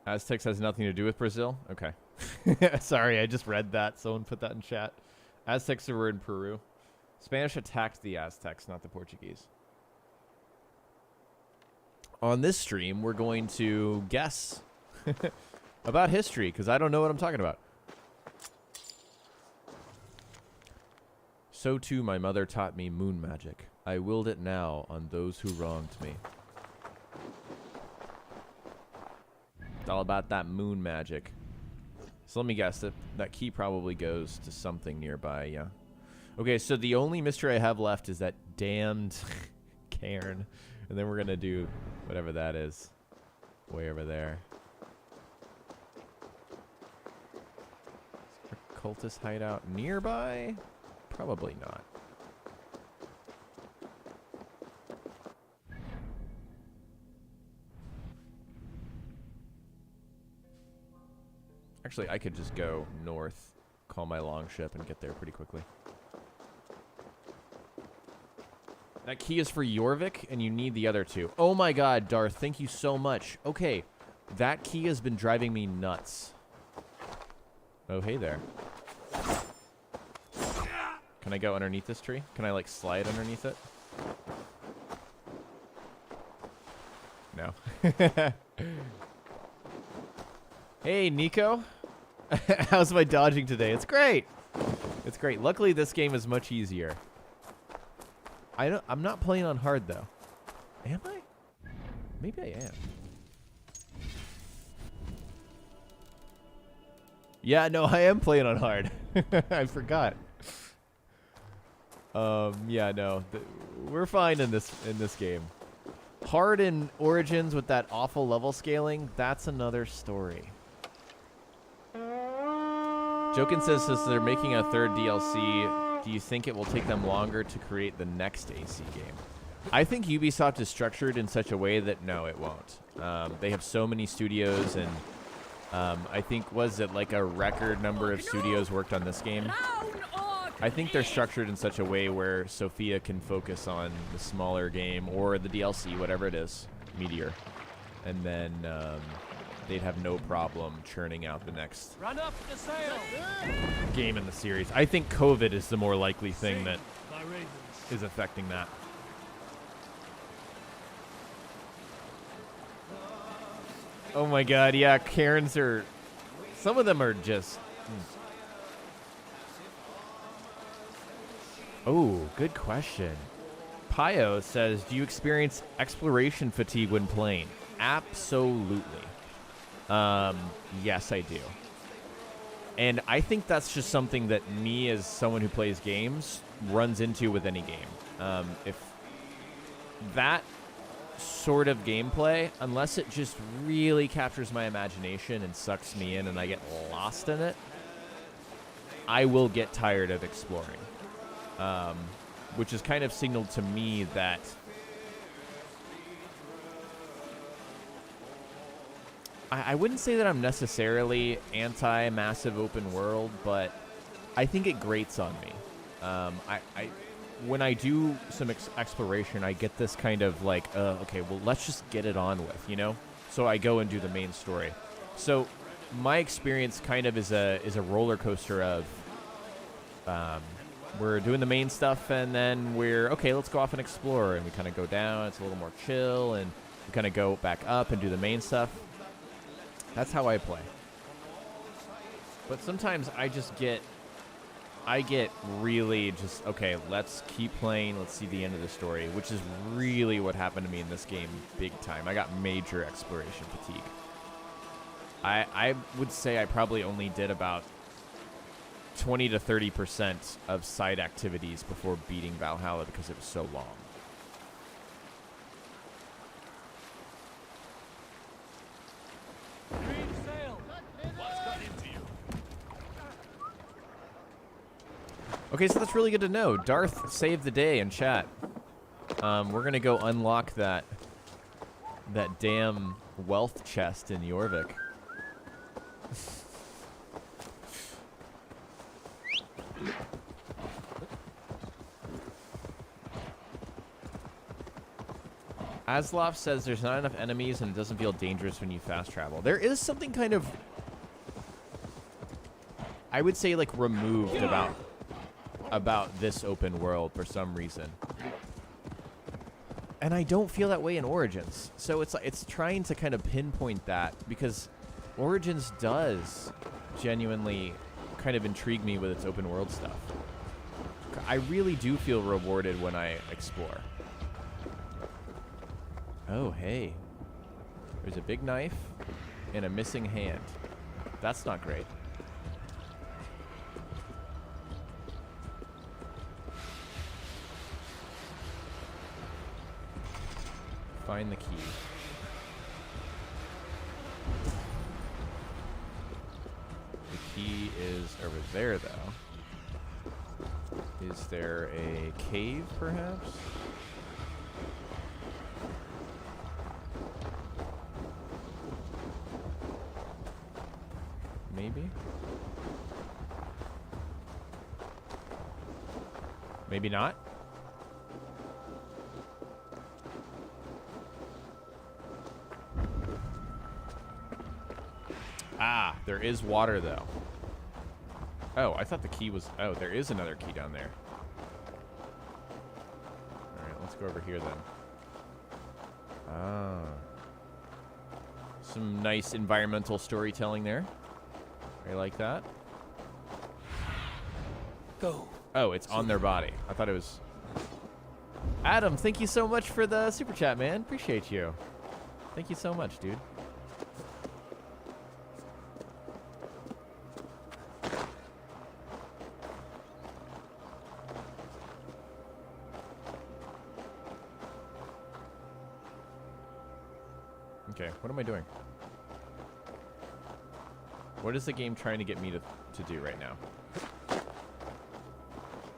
Aztecs has nothing to do with Brazil? Okay. Sorry, I just read that. Someone put that in chat. Aztecs were in Peru. Spanish attacked the Aztecs, not the Portuguese. On this stream, we're going to guess about history, because I don't know what I'm talking about. So too my mother taught me moon magic. I willed it now on those who wronged me. It's all about that moon magic. So let me guess that key probably goes to something nearby, yeah. Okay, so the only mystery I have left is that damned cairn. And then we're going to do whatever that is. Way over there. Is there a cultist hideout nearby? Probably not. Actually, I could just go north, call my longship, and get there pretty quickly. That key is for Jorvik, and you need the other two. Oh my god, Darth, thank you so much. Okay, that key has been driving me nuts. Oh, hey there. Can I go underneath this tree? Can I, like, slide underneath it? No. Hey, Nico. How's my dodging today? It's great. It's great. Luckily, this game is much easier. I'm not playing on hard, though. Am I? Maybe I am. Yeah, no, I am playing on hard. I forgot. Yeah, no. We're fine in this game. Hard in Origins with that awful level scaling, that's another story. Jokin says since they're making a third DLC, do you think it will take them longer to create the next AC game? I think Ubisoft is structured in such a way that no, it won't. They have so many studios, and I think, was it like a record number of studios worked on this game? I think they're structured in such a way where Sophia can focus on the smaller game or the DLC, whatever it is, Meteor. And then they'd have no problem churning out the next game in the series. I think COVID is the more likely thing that is affecting that. Oh my god, yeah, Karens are... Some of them are just... Oh, good question. Pio says, do you experience exploration fatigue when playing? Absolutely. Yes, I do. And I think that's just something that me, as someone who plays games, runs into with any game. If that sort of gameplay, unless it just really captures my imagination and sucks me in and I get lost in it, I will get tired of exploring. Which is kind of signaled to me that I wouldn't say that I'm necessarily anti-massive open world, but I think it grates on me. When I do some exploration, I get this kind of like, okay, well, let's just get it on with, you know? So I go and do the main story. So my experience kind of is a roller coaster of, we're doing the main stuff, and then we're, okay, let's go off and explore, and we kind of go down, it's a little more chill, and we kind of go back up and do the main stuff. That's how I play. But sometimes I just get I get really just, okay, let's keep playing. Let's see the end of the story, which is really what happened to me in this game big time. I got major exploration fatigue. I would say I probably only did about 20 to 30% of side activities before beating Valhalla because it was so long. Okay, so that's really good to know. Darth saved the day in chat. We're gonna go unlock that damn wealth chest in Jorvik. Asloff says there's not enough enemies and it doesn't feel dangerous when you fast travel. There is something kind of, I would say, like removed about this open world for some reason. And I don't feel that way in Origins. So it's trying to kind of pinpoint that, because Origins does genuinely kind of intrigue me with its open world stuff. I really do feel rewarded when I explore. Oh, hey. There's a big knife and a missing hand. That's not great. Find the key. The key is over there, though. Is there a cave, perhaps? Maybe? Maybe not? Ah, there is water, though. Oh, I thought the key was... Oh, there is another key down there. Alright, let's go over here, then. Ah. Some nice environmental storytelling there. I like that. Go. Oh, it's on their body. I thought it was... Adam, thank you so much for the super chat, man. Appreciate you. Thank you so much, dude. Okay, what am I doing? What is the game trying to get me to do right now?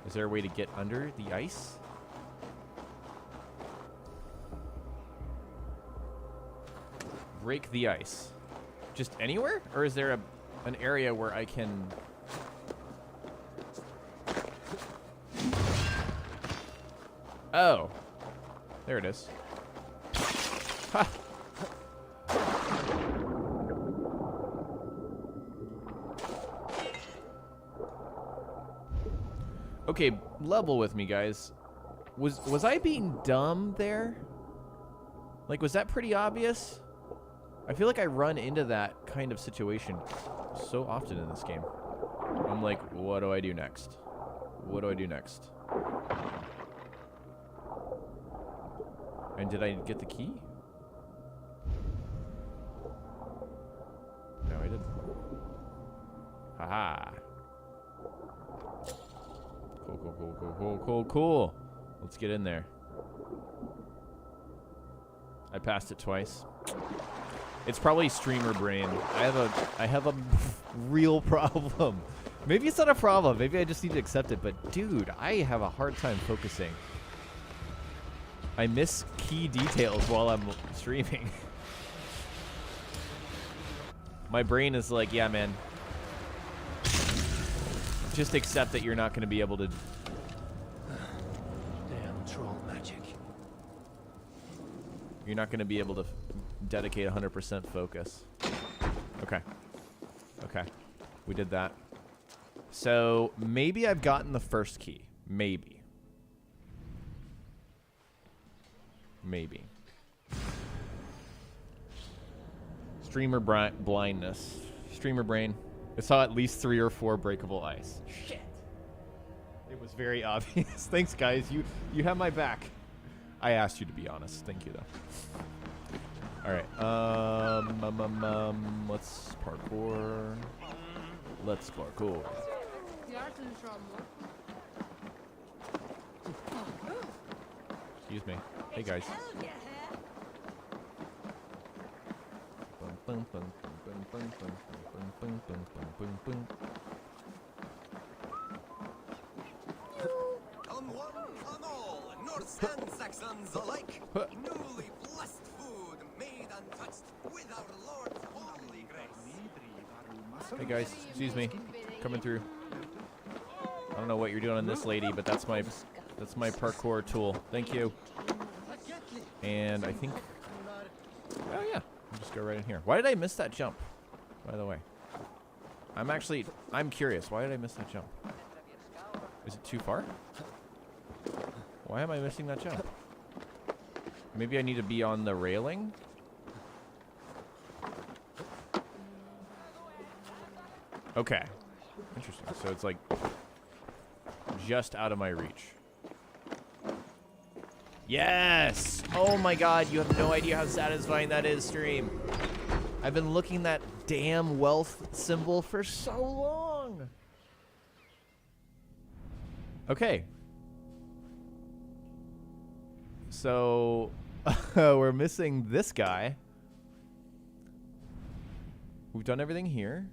Is there a way to get under the ice? Break the ice. Just anywhere? Or is there an area where I can... Oh. There it is. Ha! Okay, level with me, guys. Was I being dumb there? Like, was that pretty obvious? I feel like I run into that kind of situation so often in this game. I'm like, what do I do next? What do I do next? And did I get the key? No, I didn't. Haha. Cool. Let's get in there. I passed it twice. It's probably streamer brain. I have a real problem. Maybe it's not a problem. Maybe I just need to accept it. But dude, I have a hard time focusing. I miss key details while I'm streaming. My brain is like, yeah, man. Just accept that you're not going to be able to... Damn troll magic. You're not going to be able to dedicate 100% focus. Okay. Okay. We did that. So, maybe I've gotten the first key. Maybe. Maybe. Streamer blindness. Streamer brain. I saw at least 3 or 4 breakable ice. Shit. was very obvious. Thanks, guys. You have my back. I asked you to be honest. Thank you, though. All right. Let's parkour. Let's parkour. Excuse me. Hey, guys. On one, on all, Norse and Saxons alike, newly blessed food made untouched with our Lord's holy grace. Hey, guys. Excuse me. Coming through. I don't know what you're doing on this lady, but that's my parkour tool. Thank you. And I think... Oh, yeah. I'll just go right in here. Why did I miss that jump, by the way? I'm curious. Why did I miss that jump? Is it too far? Why am I missing that jump? Maybe I need to be on the railing? Okay. Interesting. So it's like just out of my reach. Yes! Oh my god, you have no idea how satisfying that is, stream. I've been looking that damn wealth symbol for so long. Okay. So, we're missing this guy. We've done everything here.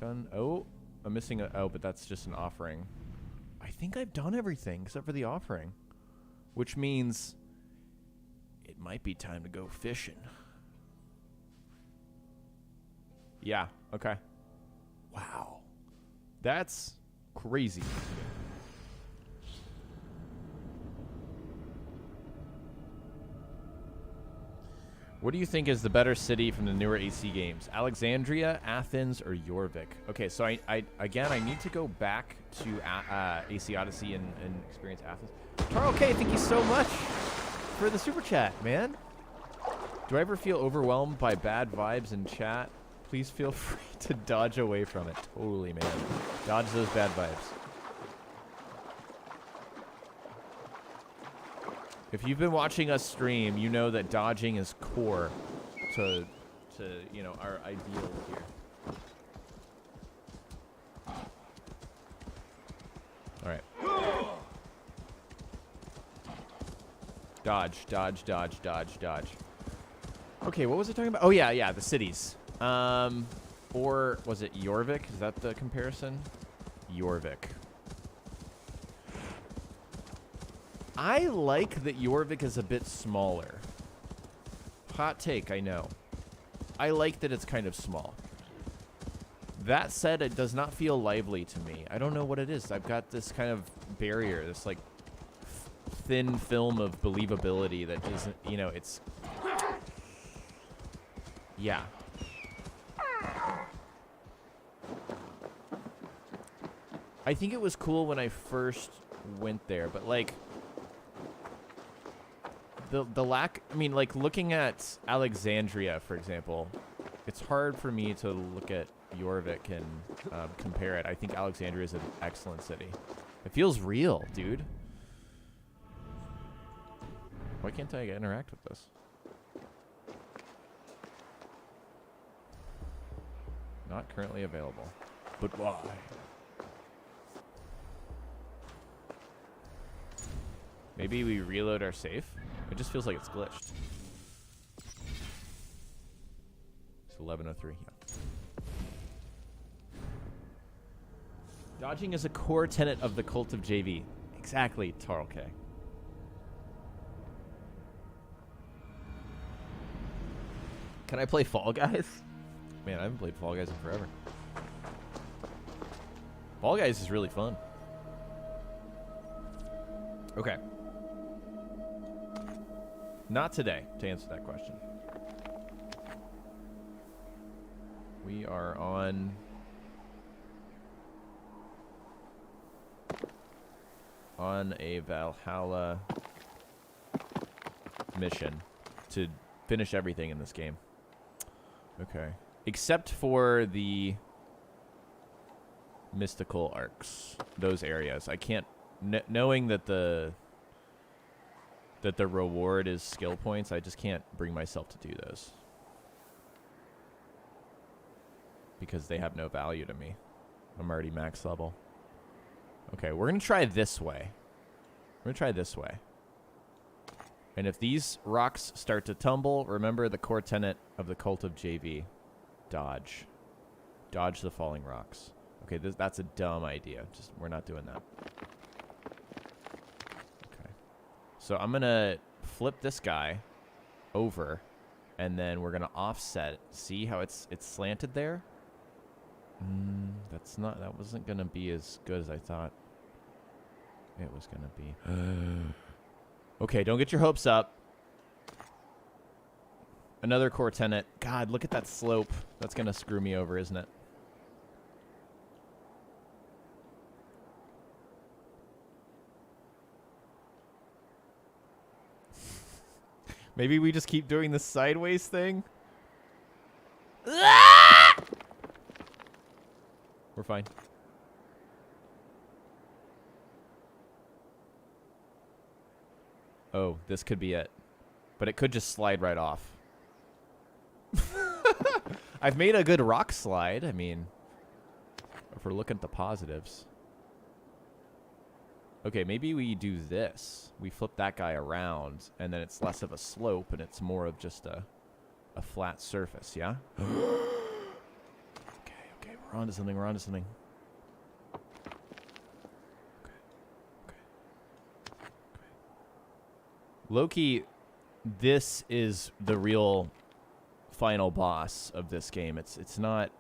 Oh, I'm missing oh, but that's just an offering. I think I've done everything except for the offering. Which means it might be time to go fishing. Yeah, okay. Wow. That's crazy. What do you think is the better city from the newer AC games? Alexandria, Athens, or Jorvik? Okay, so I need to go back to AC Odyssey and experience Athens. Carl K, thank you so much for the super chat, man. Do I ever feel overwhelmed by bad vibes in chat? Please feel free to dodge away from it. Totally, man. Dodge those bad vibes. If you've been watching us stream, you know that dodging is core to you know, our ideal here. All right. Dodge, dodge, dodge, dodge, dodge. Okay, what was I talking about? Oh, yeah, the cities. Or was it Jorvik? Is that the comparison? Jorvik. I like that Jorvik is a bit smaller. Hot take, I know. I like that it's kind of small. That said, it does not feel lively to me. I don't know what it is. I've got this kind of barrier, this like thin film of believability that doesn't, you know, it's... Yeah. I think it was cool when I first went there, but like... The lack, I mean, like, looking at Alexandria, for example, it's hard for me to look at Jorvik and compare it. I think Alexandria is an excellent city. It feels real, dude. Why can't I interact with this? Not currently available. But why? Maybe we reload our save? It just feels like it's glitched. It's 11:03, yeah. Dodging is a core tenet of the cult of Jayvee. Exactly, Tarl K. Can I play Fall Guys? Man, I haven't played Fall Guys in forever. Fall Guys is really fun. Okay. Not today, to answer that question. We are on a Valhalla mission to finish everything in this game. Okay. Except for the mystical arcs. those areas. I can't, knowing that the reward is skill points, I just can't bring myself to do those. Because they have no value to me. I'm already max level. Okay, we're going to try this way. We're going to try this way. And if these rocks start to tumble, remember the core tenet of the cult of Jayvee. Dodge. Dodge the falling rocks. Okay, that's a dumb idea. Just, we're not doing that. Okay. So I'm going to flip this guy over, and then we're going to offset. See how it's slanted there? That wasn't going to be as good as I thought it was going to be. Okay, don't get your hopes up. Another core tenet. God, look at that slope. That's going to screw me over, isn't it? Maybe we just keep doing this sideways thing? We're fine. Oh, this could be it. But it could just slide right off. I've made a good rock slide. I mean, if we're looking at the positives. Okay, maybe we do this. We flip that guy around, and then it's less of a slope, and it's more of just a flat surface, yeah? Okay, we're onto something, Okay. Loki, this is the real final boss of this game. It's not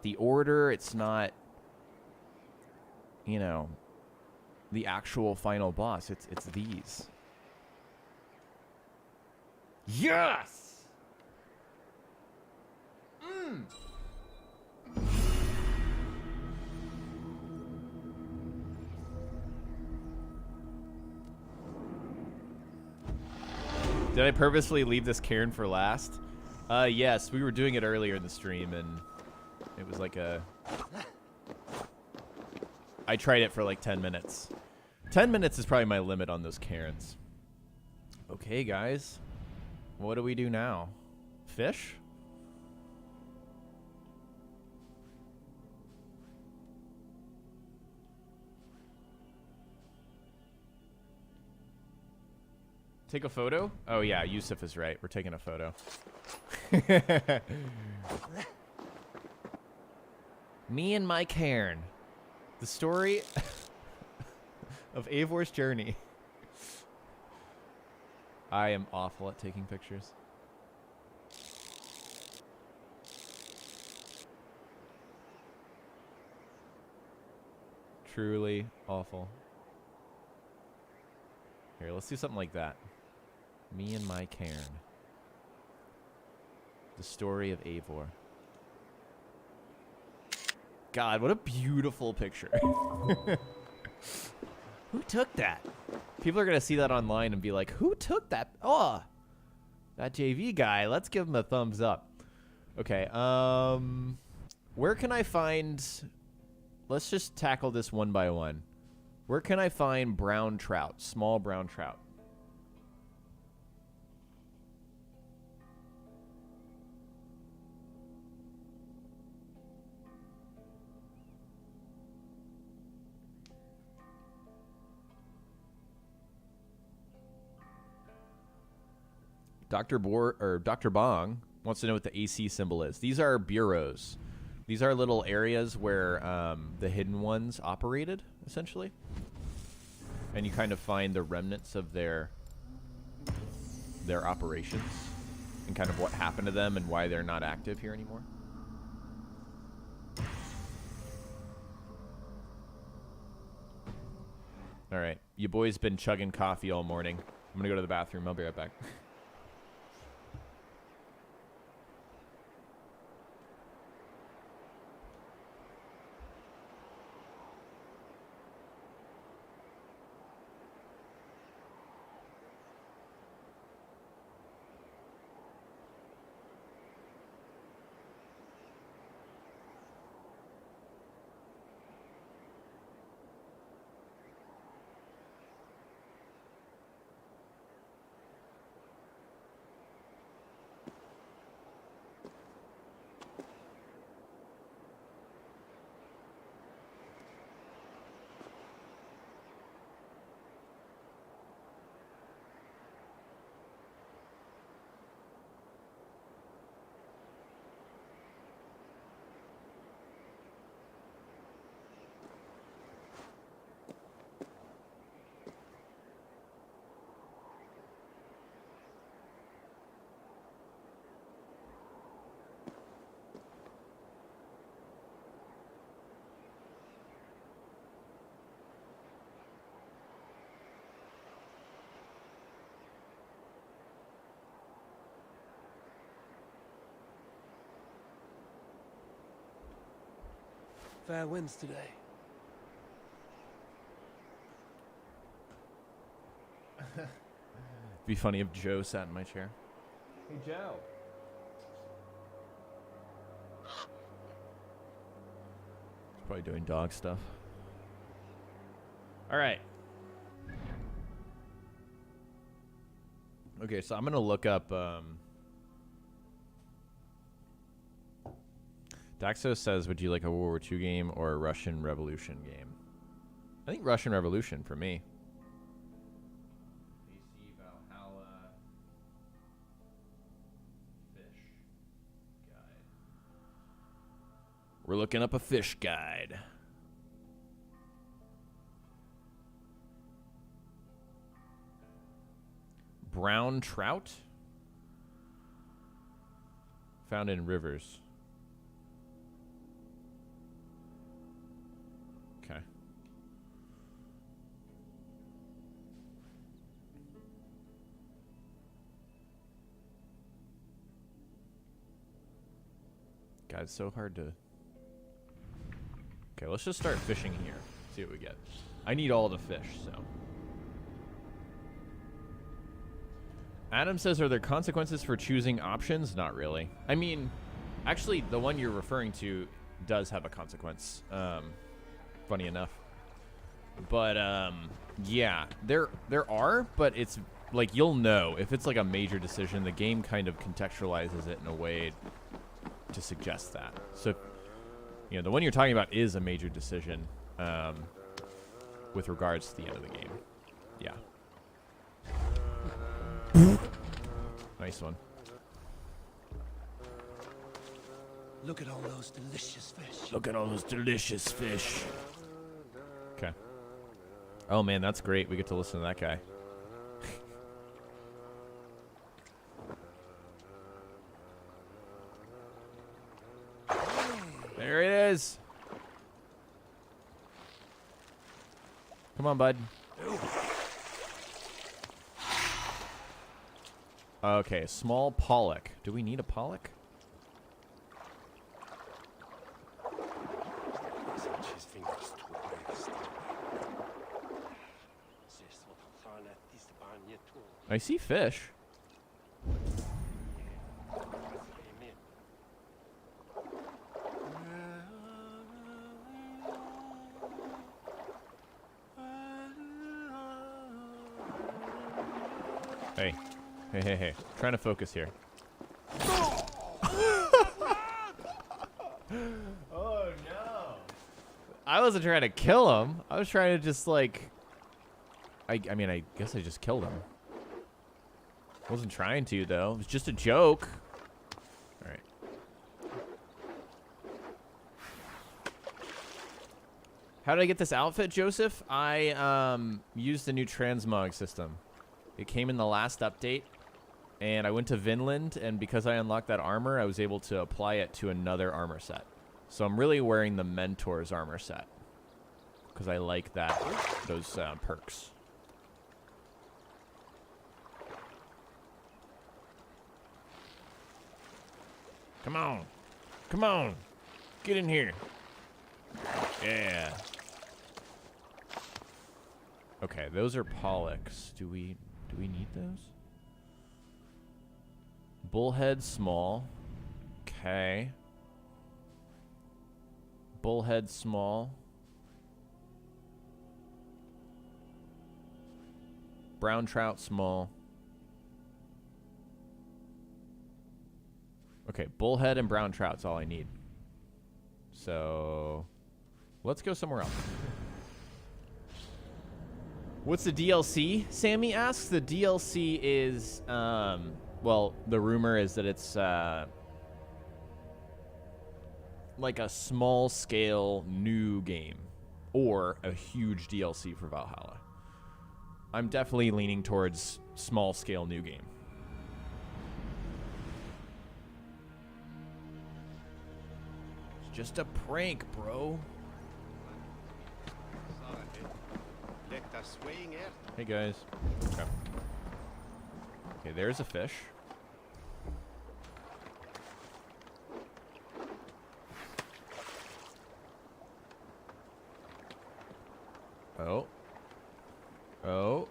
the Order, it's not, you know, the actual final boss. It's these. Yes! Did I purposely leave this cairn for last? Yes, we were doing it earlier in the stream, and it was like I tried it for like 10 minutes. 10 minutes is probably my limit on those cairns. Okay, guys. What do we do now? Fish? Take a photo? Oh yeah, Yusuf is right. We're taking a photo. Me and my cairn. The story of Eivor's journey. I am awful at taking pictures. Truly awful. Here, let's do something like that. Me and my cairn. The story of Eivor. God, what a beautiful picture. Who took that? People are going to see that online and be like, who took that? Oh, that Jayvee guy. Let's give him a thumbs up. Okay, where can I find... Let's just tackle this one by one. Where can I find brown trout? Small brown trout. Dr. Bong wants to know what the AC symbol is. These are bureaus. These are little areas where the hidden ones operated, essentially. And you kind of find the remnants of their operations and kind of what happened to them and why they're not active here anymore. All right. You boys been chugging coffee all morning. I'm going to go to the bathroom. I'll be right back. Fair winds today. Be funny if Joe sat in my chair. Hey, Joe. He's probably doing dog stuff. All right. Okay, so I'm going to look up... Daxo says, would you like a World War II game or a Russian Revolution game? I think Russian Revolution for me. AC Valhalla fish guide. We're looking up a fish guide. Brown trout found in rivers. Okay. God, it's so hard to... Okay, let's just start fishing here. See what we get. I need all the fish, so... Adam says, are there consequences for choosing options? Not really. I mean, actually, the one you're referring to does have a consequence. Funny enough. But, yeah, there are, but it's like, you'll know. If it's like a major decision, the game kind of contextualizes it in a way to suggest that. So, you know, the one you're talking about is a major decision with regards to the end of the game. Yeah. Nice one. Look at all those delicious fish. Look at all those delicious fish. Okay. Oh man, that's great. We get to listen to that guy. There it is. Come on, bud. Okay, small pollock. Do we need a pollock? I see fish. Hey. Hey. Trying to focus here. Oh, no. I wasn't trying to kill him. I was trying to just, like... I mean, I guess I just killed him. Wasn't trying to, though. It was just a joke. All right. How did I get this outfit, Joseph? I used the new transmog system. It came in the last update, and I went to Vinland, and because I unlocked that armor, I was able to apply it to another armor set. So I'm really wearing the Mentor's armor set because I like that those perks. Come on. Come on. Get in here. Yeah. Okay, those are pollocks. Do we need those? Bullhead small. Okay. Bullhead small. Brown trout small. Okay, bullhead and brown trout's all I need. So, let's go somewhere else. What's the DLC? Sammy asks. The DLC is, well, the rumor is that it's like a small-scale new game or a huge DLC for Valhalla. I'm definitely leaning towards small-scale new game. Just a prank, bro. Hey, guys. Okay. Okay, there's a fish. Oh. Oh.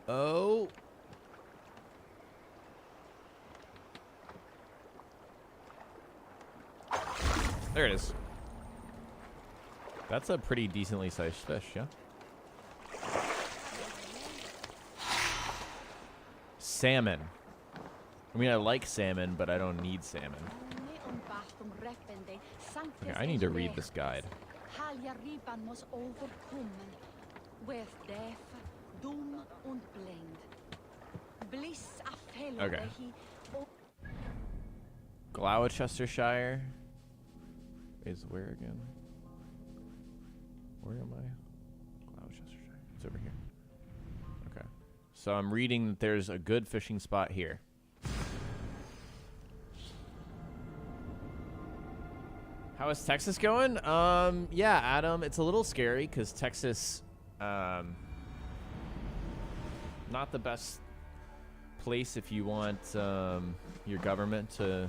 Oh. There it is. That's a pretty decently sized fish, yeah? Salmon. I mean, I like salmon, but I don't need salmon. Okay, I need to read this guide. Okay. Gloucestershire is where again? Where am I? Gloucestershire. It's over here. Okay. So I'm reading that there's a good fishing spot here. How is Texas going? Yeah, Adam, it's a little scary because Texas, not the best place if you want your government to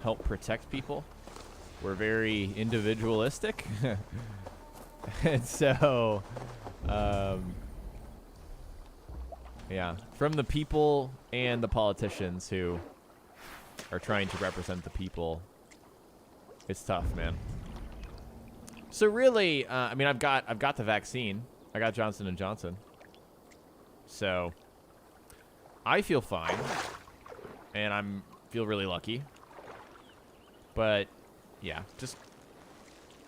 help protect people. We're very individualistic. And so, yeah, from the people and the politicians who are trying to represent the people, it's tough, man. So really, I mean, I've got the vaccine. I got Johnson & Johnson. So I feel fine, and feel really lucky. But yeah, just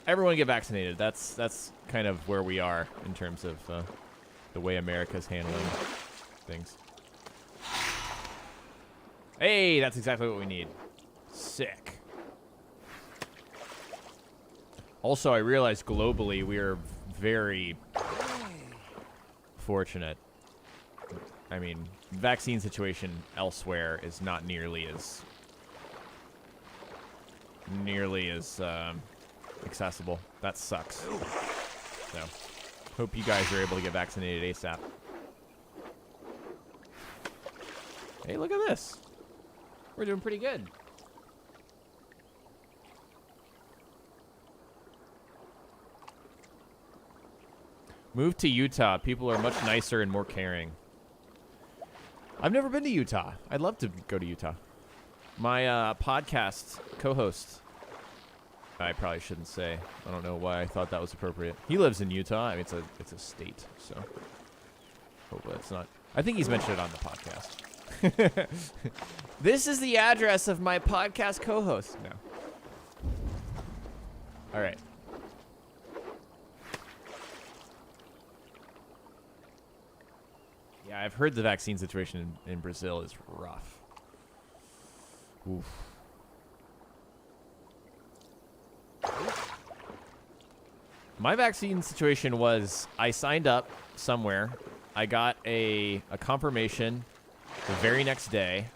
everyone get vaccinated. That's kind of where we are in terms of the way America's handling things. Hey, that's exactly what we need. Sick. Also, I realized globally we are very fortunate. I mean, vaccine situation elsewhere is not nearly as accessible. That sucks. So, hope you guys are able to get vaccinated ASAP. Hey, look at this. We're doing pretty good. Move to Utah. People are much nicer and more caring. I've never been to Utah. I'd love to go to Utah. My podcast co-host, I probably shouldn't say. I don't know why I thought that was appropriate. He lives in Utah. I mean, it's a state, so hopefully it's not. I think he's mentioned it on the podcast. This is the address of my podcast co-host. No. All right. Yeah, I've heard the vaccine situation in Brazil is rough. Oof. My vaccine situation was I signed up somewhere. I got a confirmation the very next day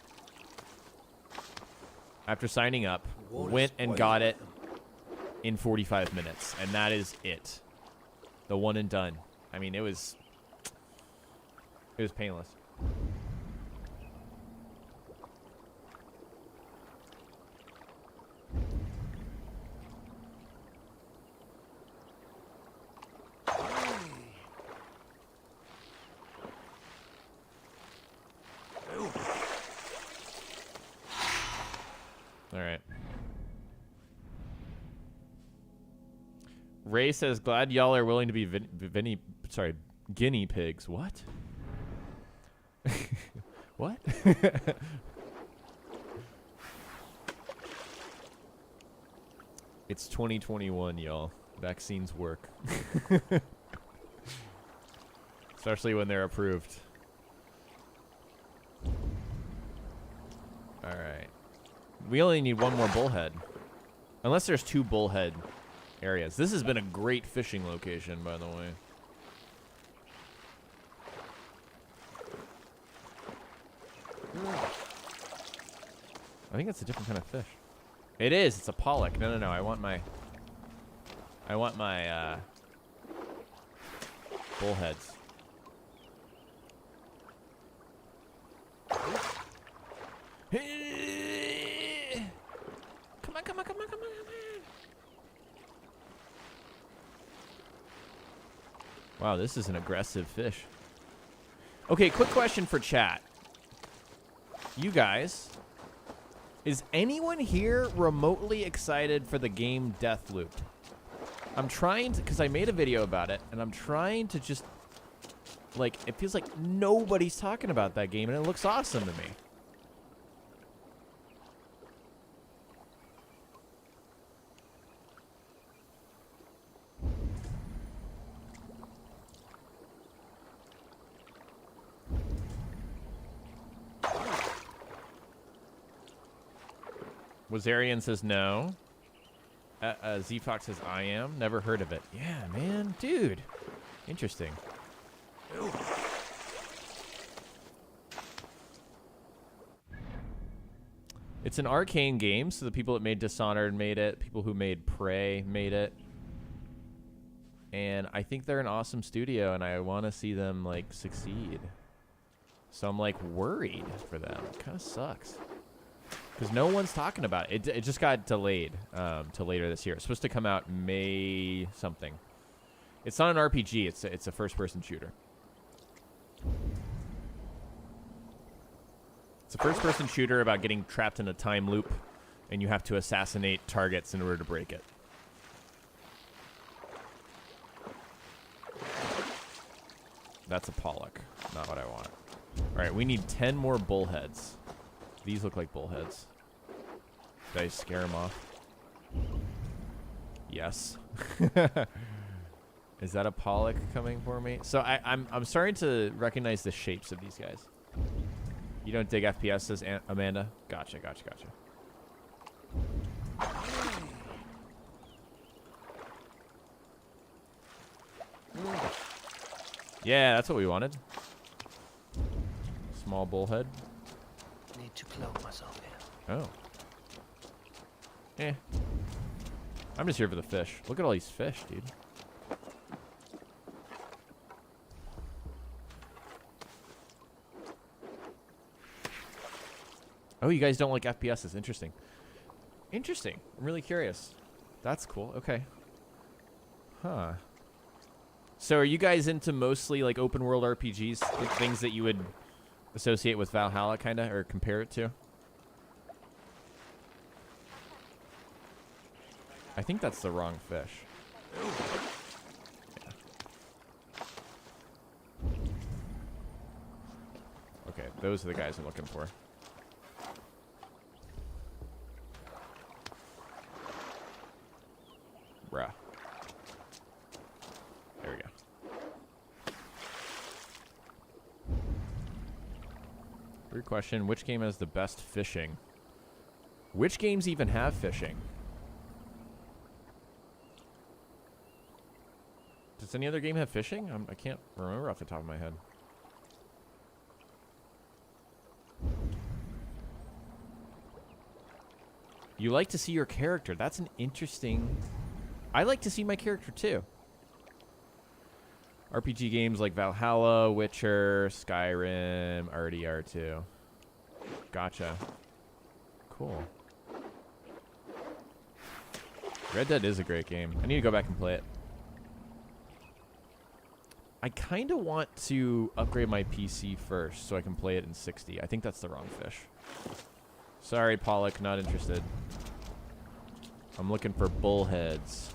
after signing up. Went and got it in 45 minutes, and that is it. The one and done. I mean, it was painless. All right. Ray says, glad y'all are willing to be guinea pigs. What? What? It's 2021, y'all. Vaccines work. Especially when they're approved. Alright. We only need one more bullhead. Unless there's two bullhead areas. This has been a great fishing location, by the way. I think it's a different kind of fish. It is. It's a pollock. No, no, no. I want my bullheads. Come on, come on, come on, come on, come on. Wow, this is an aggressive fish. Okay, quick question for chat. You guys, is anyone here remotely excited for the game Deathloop? I'm trying to, because I made a video about it, and I'm trying to just, like, it feels like nobody's talking about that game, and it looks awesome to me. Wazarian says no. Z-Fox says I am. Never heard of it. Yeah, man. Dude. Interesting. It's an Arcane game, so the people that made Dishonored made it. People who made Prey made it. And I think they're an awesome studio, and I want to see them, like, succeed. So I'm, like, worried for them. It kind of sucks. Because no one's talking about it. It just got delayed to later this year. It's supposed to come out May something. It's not an RPG. It's a first-person shooter. It's a first-person shooter about getting trapped in a time loop, and you have to assassinate targets in order to break it. That's a Pollock. Not what I want. All right, we need 10 more bullheads. These look like bullheads. Did I scare them off? Yes. Is that a Pollock coming for me? So I'm starting to recognize the shapes of these guys. You don't dig FPS, says Amanda? Gotcha. Yeah, that's what we wanted. Small bullhead. Need to cloak myself here. Oh. Eh. I'm just here for the fish. Look at all these fish, dude. Oh, you guys don't like FPSs. Interesting. Interesting. I'm really curious. That's cool. Okay. Huh. So are you guys into mostly like open world RPGs? Things that you would associate with Valhalla, kind of, or compare it to? I think that's the wrong fish. Yeah. Okay, those are the guys I'm looking for. Bruh. There we go. Weird question. Which game has the best fishing? Which games even have fishing? Does any other game have fishing? I can't remember off the top of my head. You like to see your character. That's an interesting... I like to see my character too. RPG games like Valhalla, Witcher, Skyrim, already are too. Gotcha. Cool. Red Dead is a great game. I need to go back and play it. I kind of want to upgrade my PC first so I can play it in 60. I think that's the wrong fish. Sorry, Pollock, not interested. I'm looking for bullheads.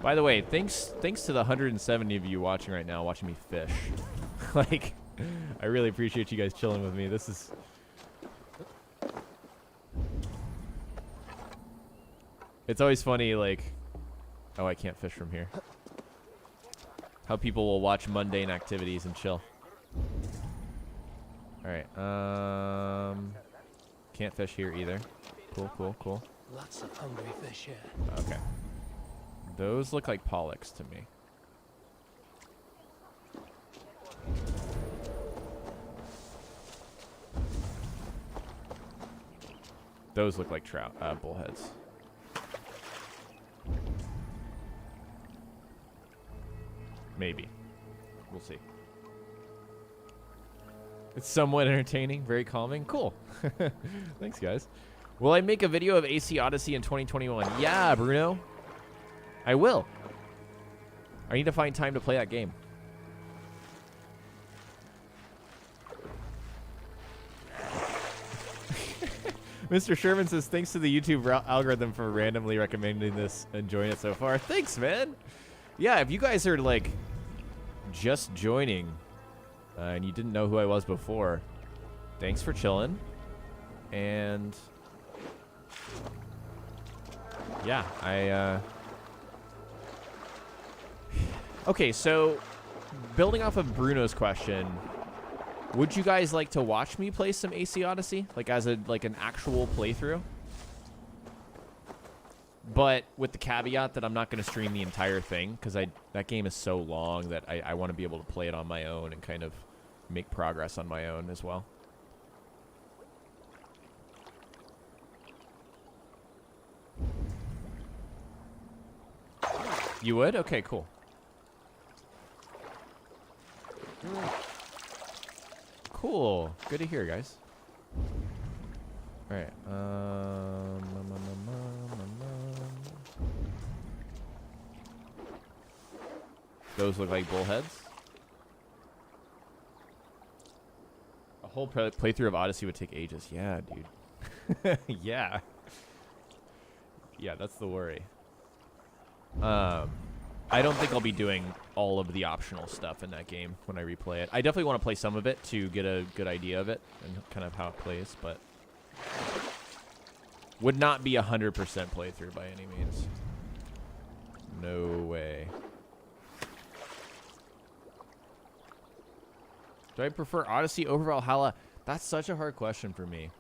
By the way, thanks to the 170 of you watching right now, watching me fish. Like, I really appreciate you guys chilling with me. This is... It's always funny, like... Oh, I can't fish from here. How people will watch mundane activities and chill. Alright, can't fish here either. Cool. Lots of hungry fish here. Okay. Those look like pollocks to me. Those look like trout, bullheads. Maybe. We'll see. It's somewhat entertaining, very calming. Cool. Thanks, guys. Will I make a video of AC Odyssey in 2021? Yeah, Bruno. I will. I need to find time to play that game. Mr. Sherman says, thanks to the YouTube algorithm for randomly recommending this, enjoying it so far. Thanks, man. Yeah, if you guys are, like, just joining and you didn't know who I was before, thanks for chilling. And, yeah, Okay, so, building off of Bruno's question, would you guys like to watch me play some AC Odyssey? Like, as an actual playthrough? But with the caveat that I'm not going to stream the entire thing, because that game is so long that I want to be able to play it on my own and kind of make progress on my own as well. You would? Okay, cool. Cool. Good to hear, guys. All right. Those look like bullheads. A whole playthrough of Odyssey would take ages. Yeah, dude. Yeah. Yeah, that's the worry. I don't think I'll be doing all of the optional stuff in that game when I replay it. I definitely want to play some of it to get a good idea of it and kind of how it plays, but would not be 100% playthrough by any means. No way. Do I prefer Odyssey over Valhalla? That's such a hard question for me.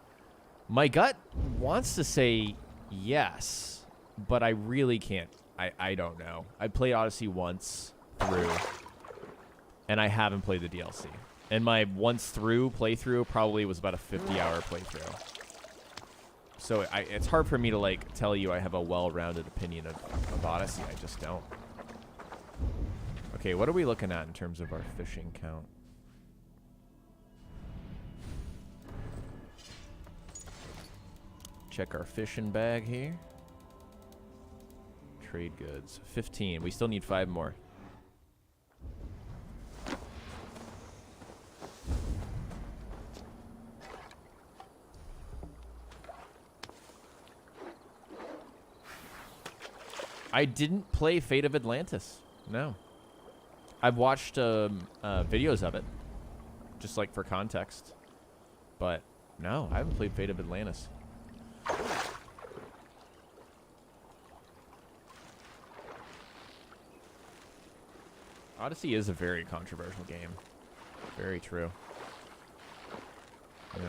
My gut wants to say yes, but I really can't. I don't know. I played Odyssey once through, and I haven't played the DLC. And my once through playthrough probably was about a 50-hour playthrough. So it's hard for me to, like, tell you I have a well-rounded opinion of Odyssey. I just don't. Okay, what are we looking at in terms of our fishing count? Check our fishing bag here. Trade goods. 15. We still need 5 more. I didn't play Fate of Atlantis. No. I've watched videos of it. Just like for context. But no, I haven't played Fate of Atlantis. Odyssey is a very controversial game. Very true. Yeah.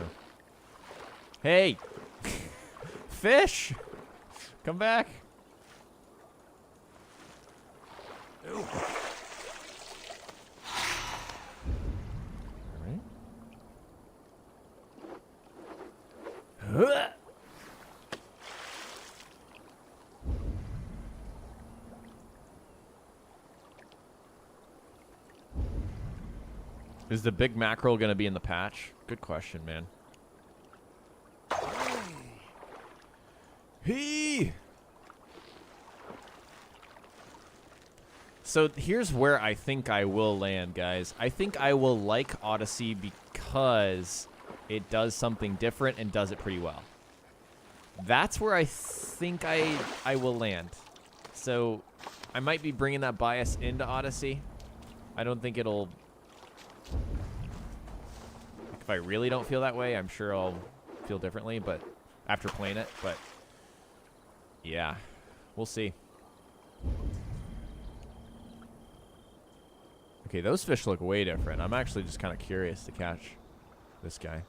Hey! Fish! Come back! Alright. Is the big mackerel going to be in the patch? Good question, man. Hey! So here's where I think I will land, guys. I think I will like Odyssey because it does something different and does it pretty well. That's where I think I will land. So I might be bringing that bias into Odyssey. I don't think it'll... If I really don't feel that way, I'm sure I'll feel differently, but after playing it, but yeah, we'll see. Okay, those fish look way different. I'm actually just kind of curious to catch this guy.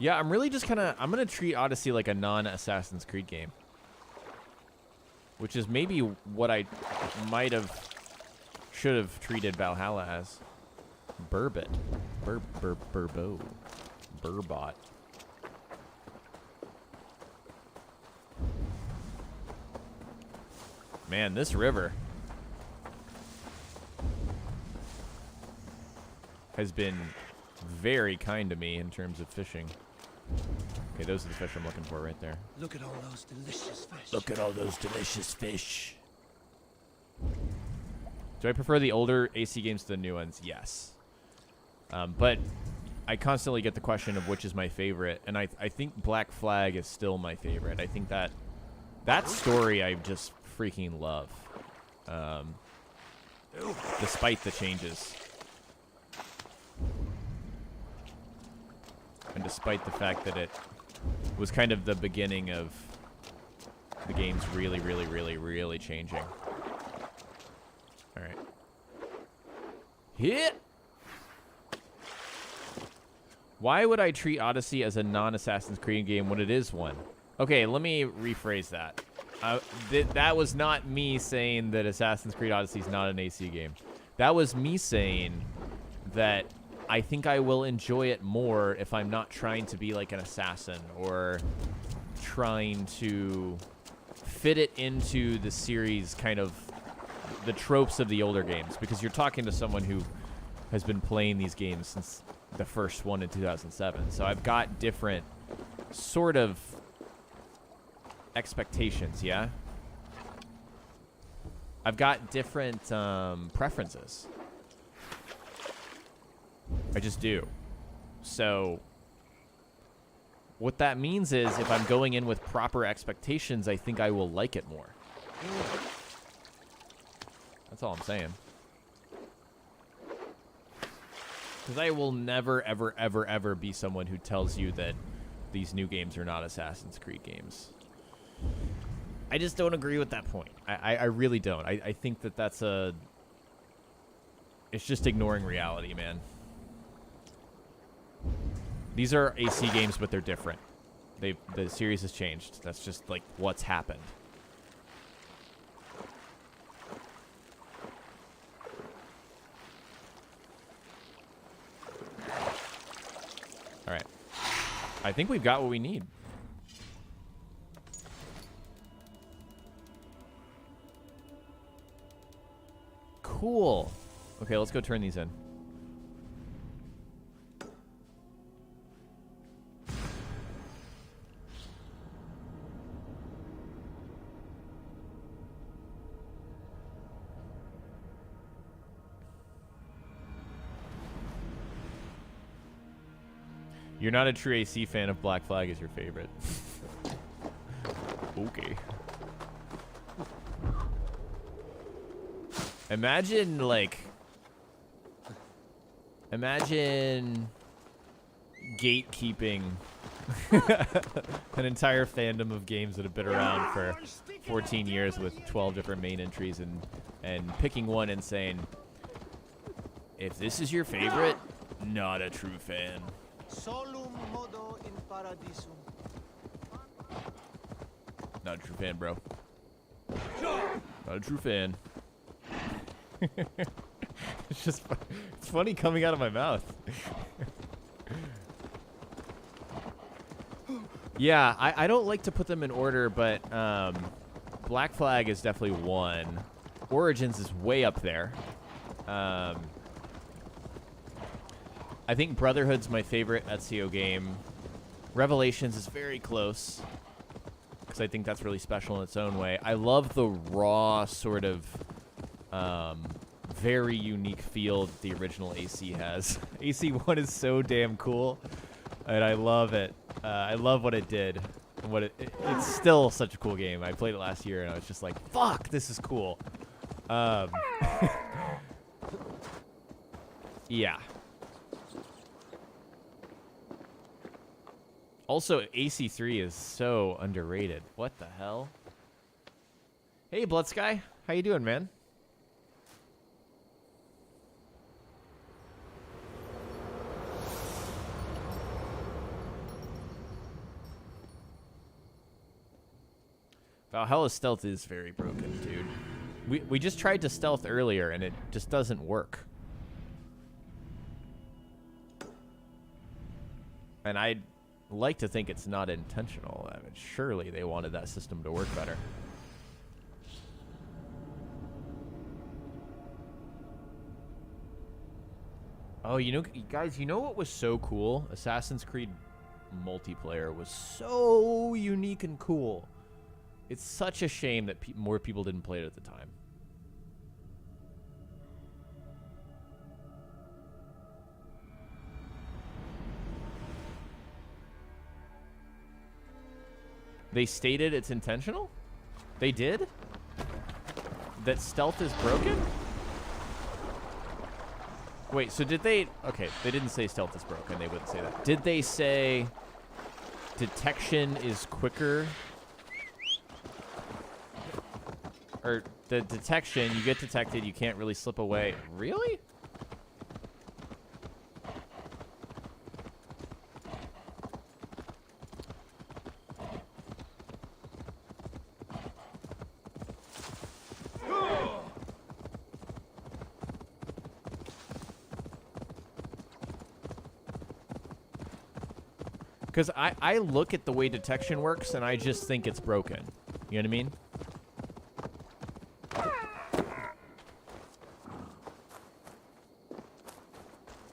Yeah, I'm really just kind of... I'm going to treat Odyssey like a non-Assassin's Creed game. Which is maybe what I might have... should have treated Valhalla as. Burbot. Burbo. Burbot. Man, this river. has been very kind to me in terms of fishing. Okay, those are the fish I'm looking for right there. Look at all those delicious fish. Look at all those delicious fish. Do I prefer the older AC games to the new ones? Yes. But I constantly get the question of which is my favorite, and I think Black Flag is still my favorite. I think that story I just freaking love, despite the changes. And despite the fact that it was kind of the beginning of the game's really, really, really, really changing. All right. Hit! Why would I treat Odyssey as a non-Assassin's Creed game when it is one? Okay, let me rephrase that. That was not me saying that Assassin's Creed Odyssey is not an AC game. That was me saying that I think I will enjoy it more if I'm not trying to be like an assassin or trying to fit it into the series, kind of the tropes of the older games, because you're talking to someone who has been playing these games since the first one in 2007. So I've got different sort of expectations, yeah? I've got different preferences. I just do. So what that means is if I'm going in with proper expectations, I think I will like it more. That's all I'm saying. Because I will never, ever, ever, ever be someone who tells you that these new games are not Assassin's Creed games. I just don't agree with that point. I really don't. I think that that's a... It's just ignoring reality, man. These are AC games, but they're different. The series has changed. That's just, like, what's happened. All right. I think we've got what we need. Cool. Okay, let's go turn these in. You're not a true AC fan if Black Flag is your favorite. Okay. Imagine, like... Imagine... gatekeeping an entire fandom of games that have been around for 14 years with 12 different main entries and picking one and saying, if this is your favorite, not a true fan. Solum modo in paradisum. Not a true fan, bro. Not a true fan. It's just, it's funny coming out of my mouth. Yeah, I don't like to put them in order, but Black Flag is definitely one. Origins is way up there. I think Brotherhood's my favorite Ezio game. Revelations is very close, because I think that's really special in its own way. I love the raw sort of very unique feel that the original AC has. AC1 is so damn cool, and I love it. I love what it did. And what it's still such a cool game. I played it last year, and I was just like, fuck, this is cool. Yeah. Also, AC3 is so underrated. What the hell? Hey, Bloodsky. How you doing, man? Valhalla's stealth is very broken, dude. We just tried to stealth earlier, and it just doesn't work. And I'd like to think it's not intentional. I mean, surely they wanted that system to work better. Oh, you know, guys, you know what was so cool? Assassin's Creed multiplayer was so unique and cool. It's such a shame that more people didn't play it at the time. They stated it's intentional? They did? That stealth is broken? Wait, so did they... Okay, they didn't say stealth is broken. They wouldn't say that. Did they say detection is quicker? Or the detection, you get detected, you can't really slip away. Really? Because I look at the way detection works, and I just think it's broken. You know what I mean?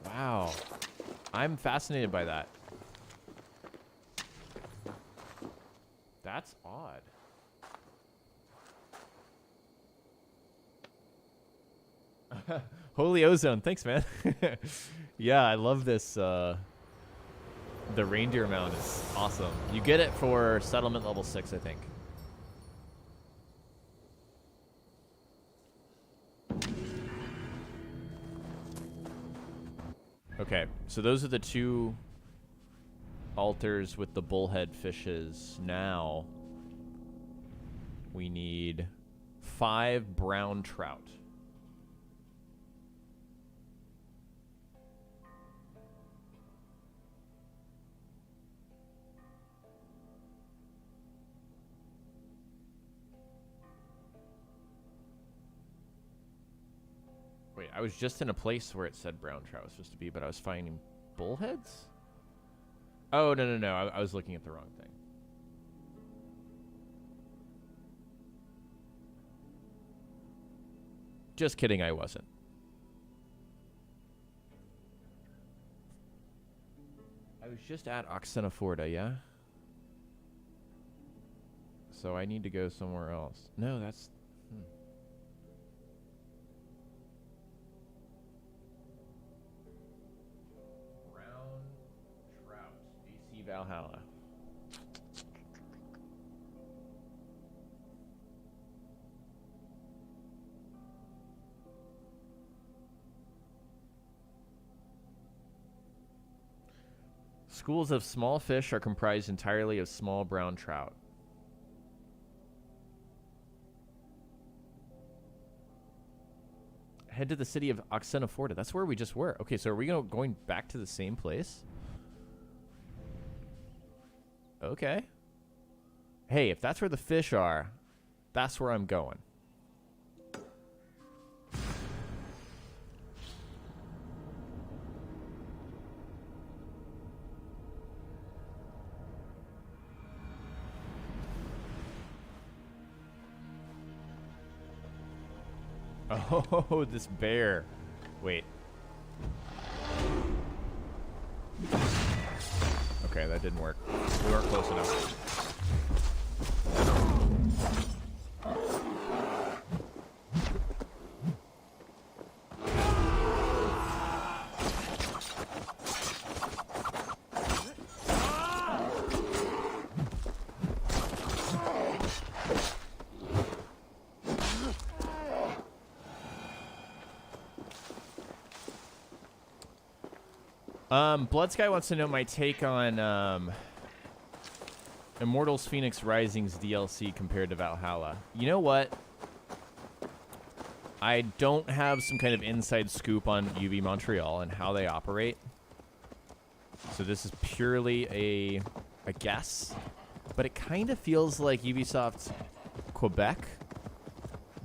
Wow. I'm fascinated by that. That's odd. Holy ozone. Thanks, man. Yeah, I love this... The reindeer mount is awesome. You get it for settlement level 6, I think. Okay, so those are the 2 altars with the bullhead fishes. Now we need 5 brown trout. Wait, I was just in a place where it said brown trout was supposed to be, but I was finding bullheads? Oh, no. I was looking at the wrong thing. Just kidding, I wasn't. I was just at Oxenoforda, yeah? So I need to go somewhere else. No, that's... Creed Valhalla. Schools of small fish are comprised entirely of small brown trout. Head to the city of Oxenoforda. That's where we just were. Okay, so are we going back to the same place? Okay. Hey, if that's where the fish are, that's where I'm going. Oh, this bear. Wait. Okay, that didn't work. We weren't close enough. Bloodsky wants to know my take on Immortals Phoenix Rising's DLC compared to Valhalla. You know what? I don't have some kind of inside scoop on Ubisoft Montreal and how they operate. So this is purely a guess. But it kind of feels like Ubisoft Quebec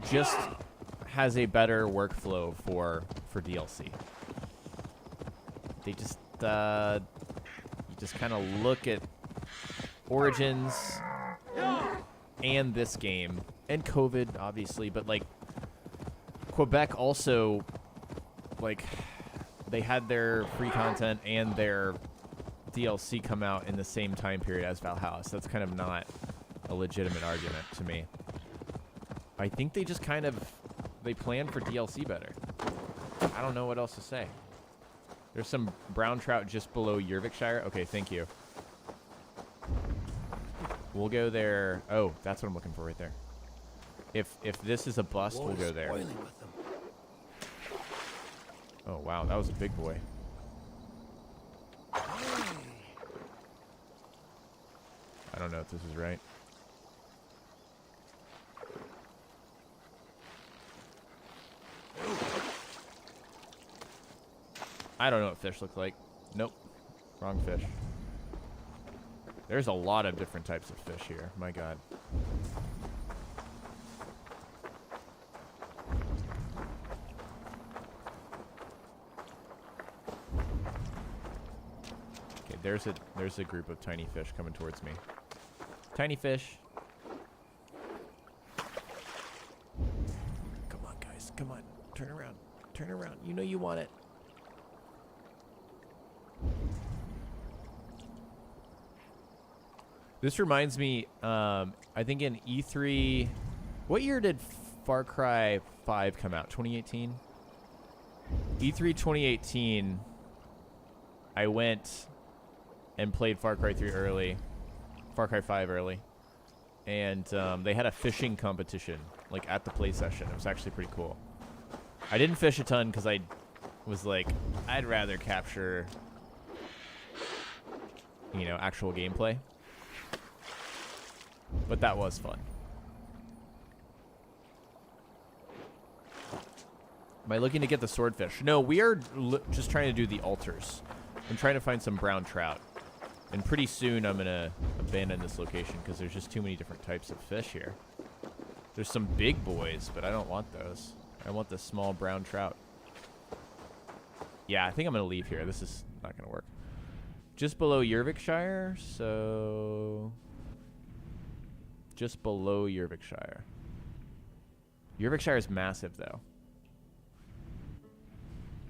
just has a better workflow for DLC. They just you just kind of look at Origins and this game and COVID obviously, but like Quebec also, like, they had their free content and their DLC come out in the same time period as Valhalla. So that's kind of not a legitimate argument to me. I think they just kind of, they planned for DLC better. I don't know what else to say. There's some brown trout just below Jayvee. Okay, thank you. We'll go there. Oh, that's what I'm looking for right there. If this is a bust, we'll go there. Oh, wow, that was a big boy. I don't know if this is right. I don't know what fish look like. Nope. Wrong fish. There's a lot of different types of fish here. My God. Okay, there's a group of tiny fish coming towards me. Tiny fish. Come on, guys. Come on. Turn around. Turn around. You know you want it. This reminds me, I think in E3, what year did Far Cry 5 come out? 2018? E3 2018, I went and played Far Cry 3 early, Far Cry 5 early, and they had a fishing competition, like at the play session. It was actually pretty cool. I didn't fish a ton because I was like, I'd rather capture, you know, actual gameplay. But that was fun. Am I looking to get the swordfish? No, we are just trying to do the altars. I'm trying to find some brown trout. And pretty soon I'm going to abandon this location because there's just too many different types of fish here. There's some big boys, but I don't want those. I want the small brown trout. Yeah, I think I'm going to leave here. This is not going to work. Just below Jayvee, so... Just below Jayvee. Jayvee is massive, though.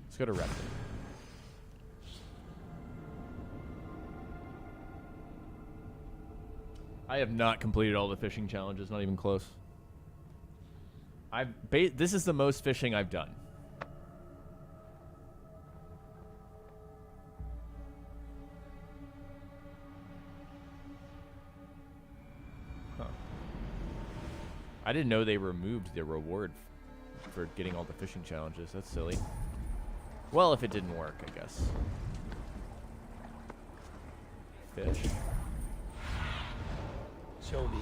Let's go to Repton. I have not completed all the fishing challenges, not even close. This is the most fishing I've done. I didn't know they removed the reward for getting all the fishing challenges. That's silly. Well, if it didn't work, I guess. Fish. Show me.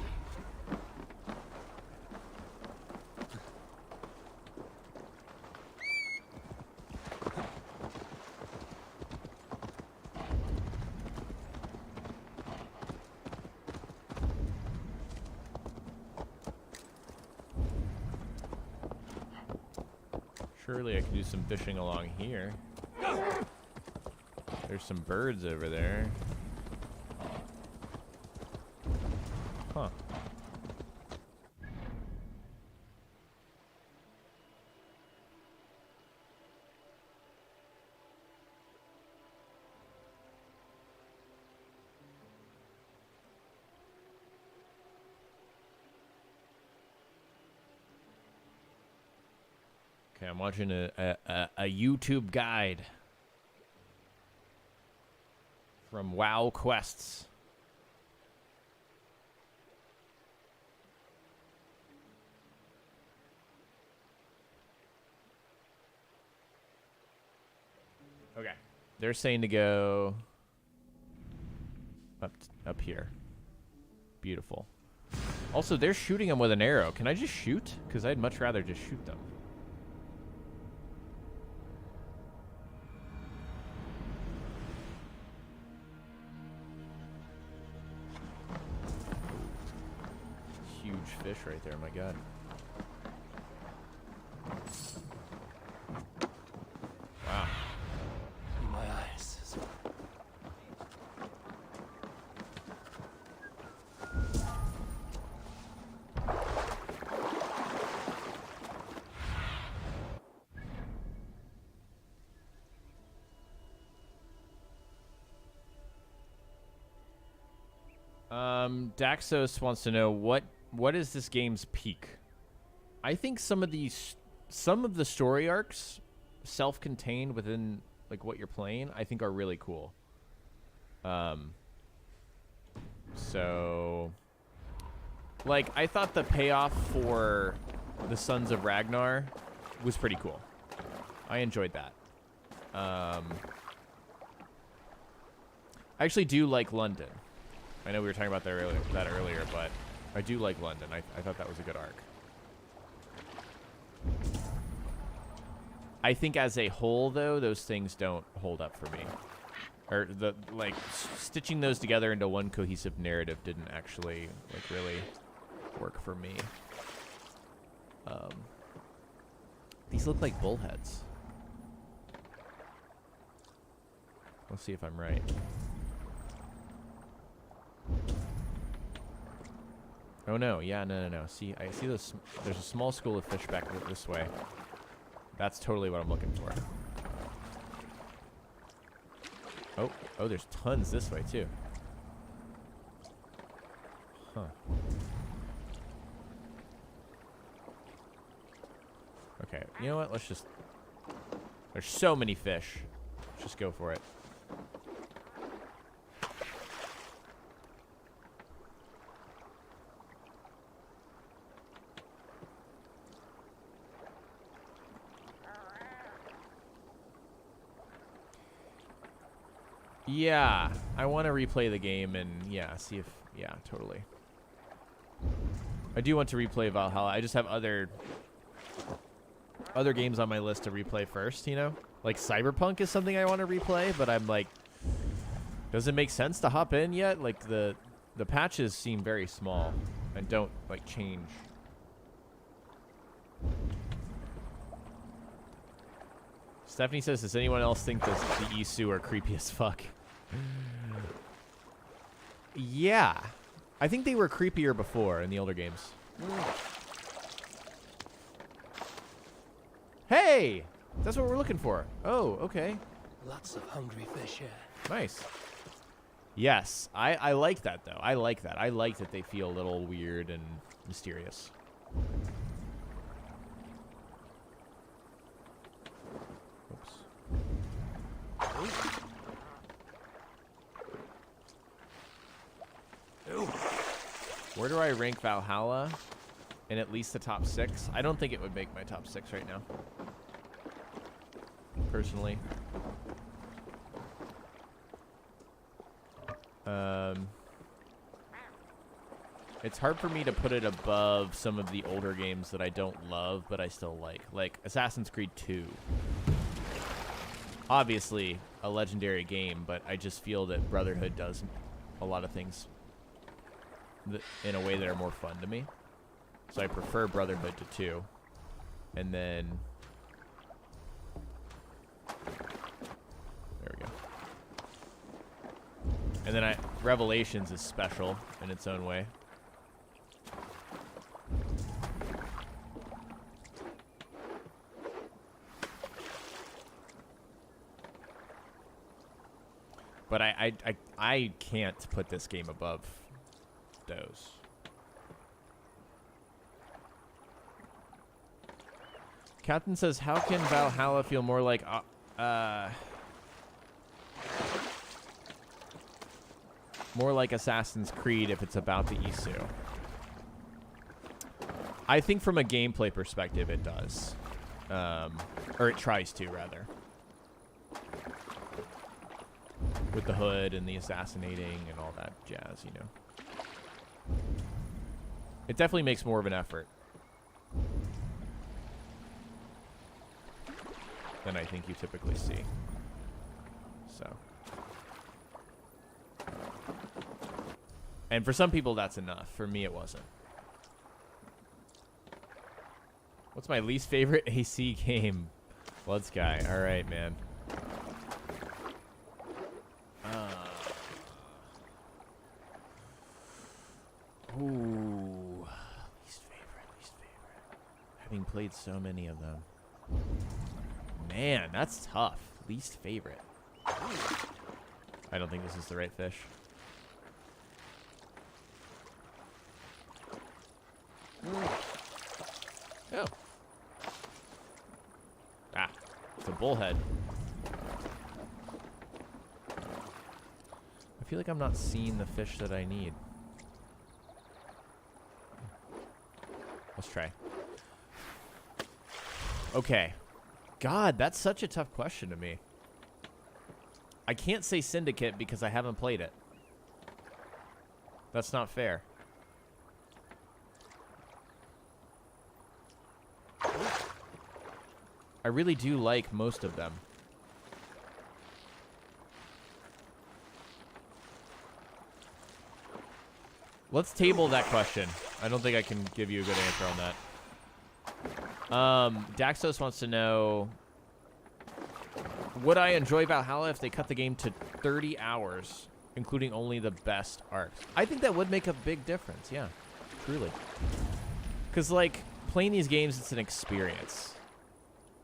Surely I can do some fishing along here. There's some birds over there. Huh. Okay, I'm watching a YouTube guide from WoW Quests. Okay, they're saying to go up here. Beautiful. Also, they're shooting them with an arrow. Can I just shoot? Because I'd much rather just shoot them. Fish right there, my God. Wow. My eyes. Daxos wants to know what is this game's peak? I think some of the story arcs, self-contained within like what you're playing, I think are really cool. So, like, I thought the payoff for the Sons of Ragnar was pretty cool. I enjoyed that. I actually do like London. I know we were talking about that earlier, but I do like London. I thought that was a good arc. I think as a whole, though, those things don't hold up for me. Or stitching those together into one cohesive narrative didn't actually like really work for me. These look like bullheads. Let's see if I'm right. Oh no, yeah, no. See, I see those. There's a small school of fish back this way. That's totally what I'm looking for. Oh, there's tons this way too. Huh. Okay, you know what? Let's just... There's so many fish. Let's just go for it. Yeah, I want to replay the game and, yeah, see if... Yeah, totally. I do want to replay Valhalla. I just have other games on my list to replay first, you know? Like, Cyberpunk is something I want to replay, but I'm like... Does it make sense to hop in yet? Like, the patches seem very small and don't, like, change. Stephanie says, does anyone else think the Isu are creepy as fuck? Yeah. I think they were creepier before in the older games. Hey! That's what we're looking for. Oh, okay. Lots of hungry fish here. Nice. Yes, I like that, though. I like that. I like that they feel a little weird and mysterious. Where do I rank Valhalla? In at least the top 6? I don't think it would make my top 6 right now. Personally. It's hard for me to put it above some of the older games that I don't love, but I still like. Like Assassin's Creed 2. Obviously a legendary game, but I just feel that Brotherhood does a lot of things in a way that are more fun to me. So I prefer Brotherhood to 2. And then... There we go. And then Revelations is special in its own way. But I can't put this game above those. Captain says, how can Valhalla feel more like Assassin's Creed if it's about the Isu? I think from a gameplay perspective it does. Or it tries to, rather. With the hood and the assassinating and all that jazz, you know. It definitely makes more of an effort than I think you typically see. So. And for some people that's enough. For me it wasn't. What's my least favorite AC game? Blood Sky. Alright, man. Ooh. Least favorite. Having played so many of them. Man, that's tough. Least favorite. I don't think this is the right fish. Oh. Ah, it's a bullhead. I feel like I'm not seeing the fish that I need. Let's try. Okay. God, that's such a tough question to me. I can't say Syndicate because I haven't played it. That's not fair. I really do like most of them. Let's table that question. I don't think I can give you a good answer on that. Daxos wants to know, would I enjoy Valhalla if they cut the game to 30 hours, including only the best arcs? I think that would make a big difference, yeah. Truly. Because, like, playing these games, it's an experience.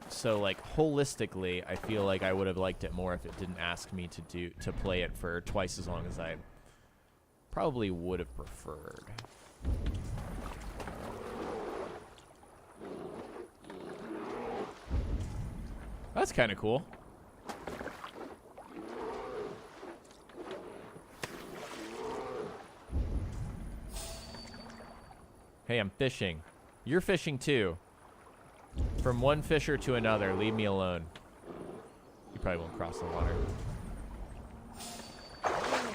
So, like, holistically, I feel like I would have liked it more if it didn't ask me to play it for twice as long as I probably would have preferred. That's kind of cool. Hey, I'm fishing. You're fishing too. From one fisher to another, leave me alone. You probably won't cross the water.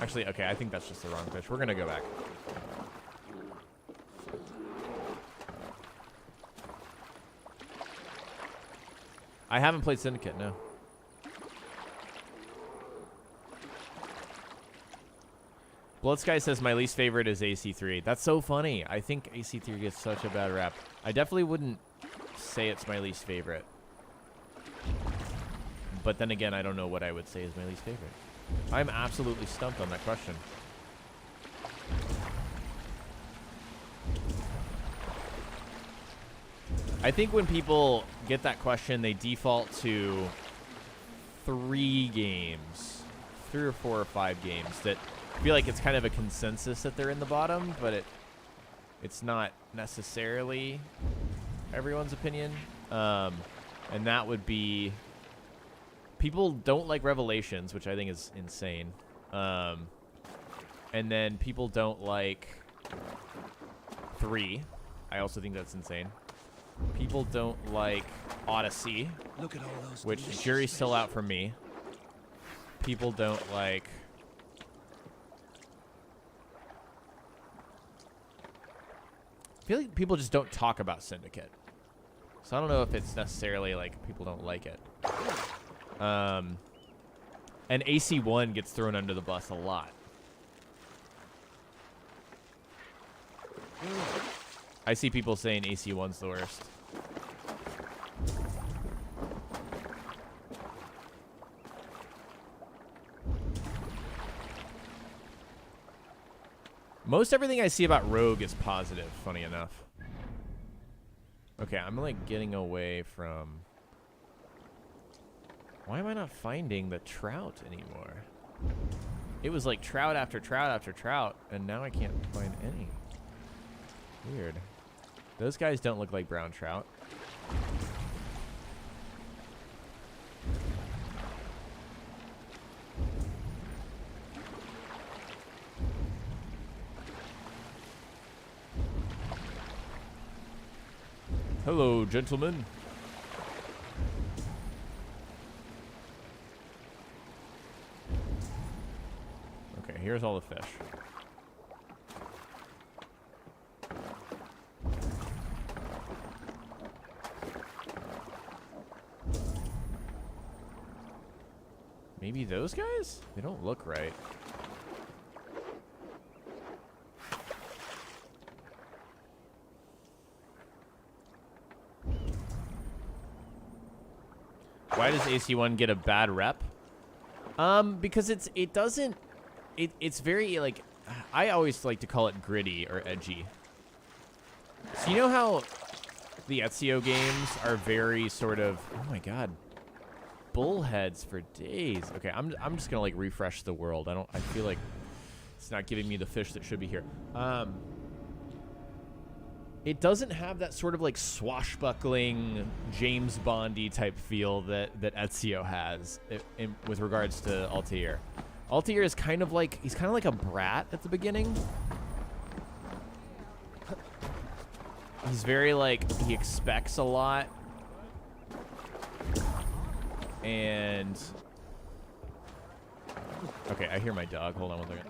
Actually, okay, I think that's just the wrong fish. We're gonna go back. I haven't played Syndicate, no. Bloodsky says my least favorite is AC3. That's so funny. I think AC3 gets such a bad rap. I definitely wouldn't say it's my least favorite. But then again, I don't know what I would say is my least favorite. I'm absolutely stumped on that question. I think when people get that question, they default to 3 games. 3 or 4 or 5 games that feel like it's kind of a consensus that they're in the bottom, but it's not necessarily everyone's opinion. And that would be, people don't like Revelations, which I think is insane. And then people don't like 3. I also think that's insane. People don't like Odyssey, Look at all those which delicious jury's still fish. out for me. People don't like... I feel like people just don't talk about Syndicate. So I don't know if it's necessarily like people don't like it. And AC1 gets thrown under the bus a lot. I see people saying AC1's the worst. Most everything I see about Rogue is positive, funny enough. Okay, I'm like getting away from... Why am I not finding the trout anymore? It was like trout after trout after trout, and now I can't find any. Weird. Those guys don't look like brown trout. Hello, gentlemen. Okay, here's all the fish. Maybe those guys? They don't look right. Why does AC1 get a bad rep? Because it's very like, I always like to call it gritty or edgy. So you know how the Ezio games are very sort of, oh my god, bullheads for days. Okay, I'm just gonna like refresh the world. I feel like it's not giving me the fish that should be here. it doesn't have that sort of like swashbuckling James Bondy type feel that Ezio has with regards to Altair. Altair is kind of like, he's kind of like a brat at the beginning. He's very like, he expects a lot. And okay, I hear my dog. Hold on one second.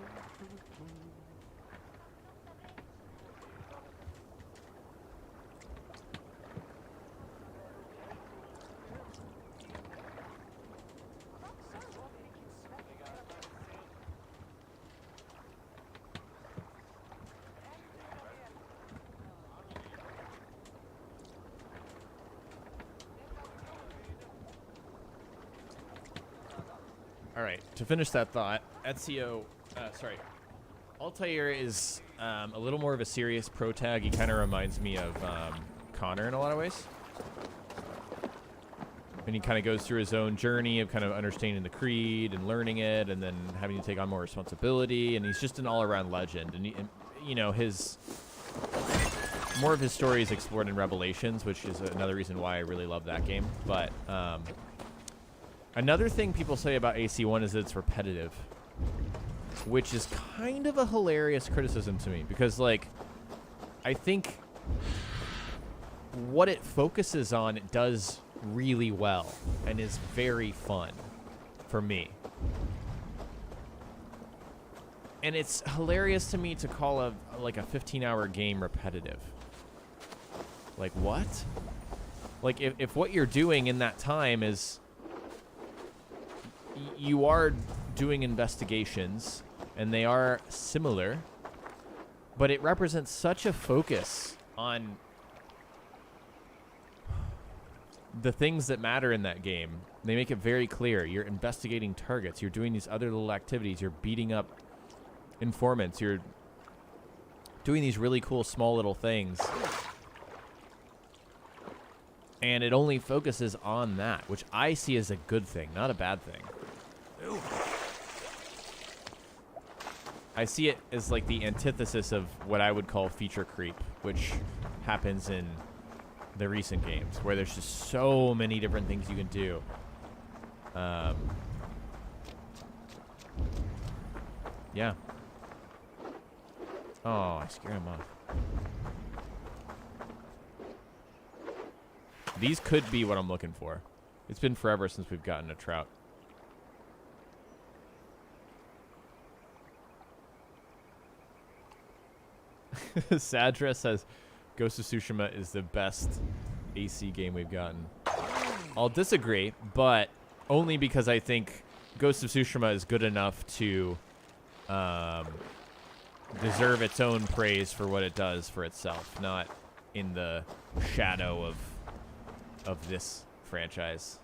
All right, to finish that thought, Altair is a little more of a serious protag. He kind of reminds me of Connor in a lot of ways. And he kind of goes through his own journey of kind of understanding the creed and learning it and then having to take on more responsibility. And he's just an all-around legend. And, you know, more of his story is explored in Revelations, which is another reason why I really love that game. But another thing people say about AC1 is that it's repetitive, which is kind of a hilarious criticism to me because, like, I think what it focuses on, it does really well and is very fun for me. And it's hilarious to me to call a 15-hour game repetitive. Like, what? Like, if what you're doing in that time is you are doing investigations and they are similar, but it represents such a focus on the things that matter in that game. They make it very clear. You're investigating targets. You're doing these other little activities. You're beating up informants. You're doing these really cool small little things. And it only focuses on that, which I see as a good thing, not a bad thing. I see it as like the antithesis of what I would call feature creep, which happens in the recent games, where there's just so many different things you can do. Yeah. Oh, I scared him off. These could be what I'm looking for. It's been forever since we've gotten a trout. Sadra says Ghost of Tsushima is the best AC game we've gotten. I'll disagree, but only because I think Ghost of Tsushima is good enough to deserve its own praise for what it does for itself, not in the shadow of this franchise.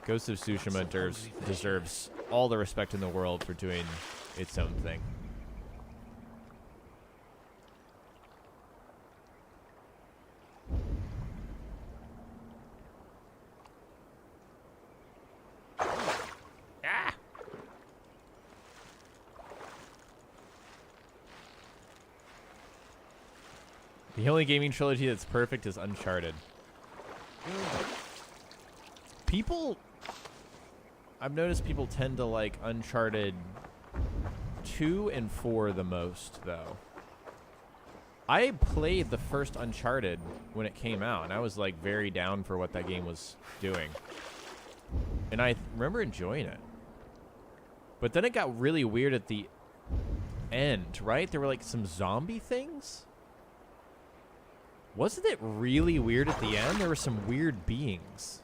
Ghost of Tsushima deserves all the respect in the world for doing its own thing. The only gaming trilogy that's perfect is Uncharted. I've noticed people tend to like Uncharted 2 and 4 the most, though. I played the first Uncharted when it came out, and I was like very down for what that game was doing. And I remember enjoying it. But then it got really weird at the end, right? There were like some zombie things. Wasn't it really weird at the end? There were some weird beings.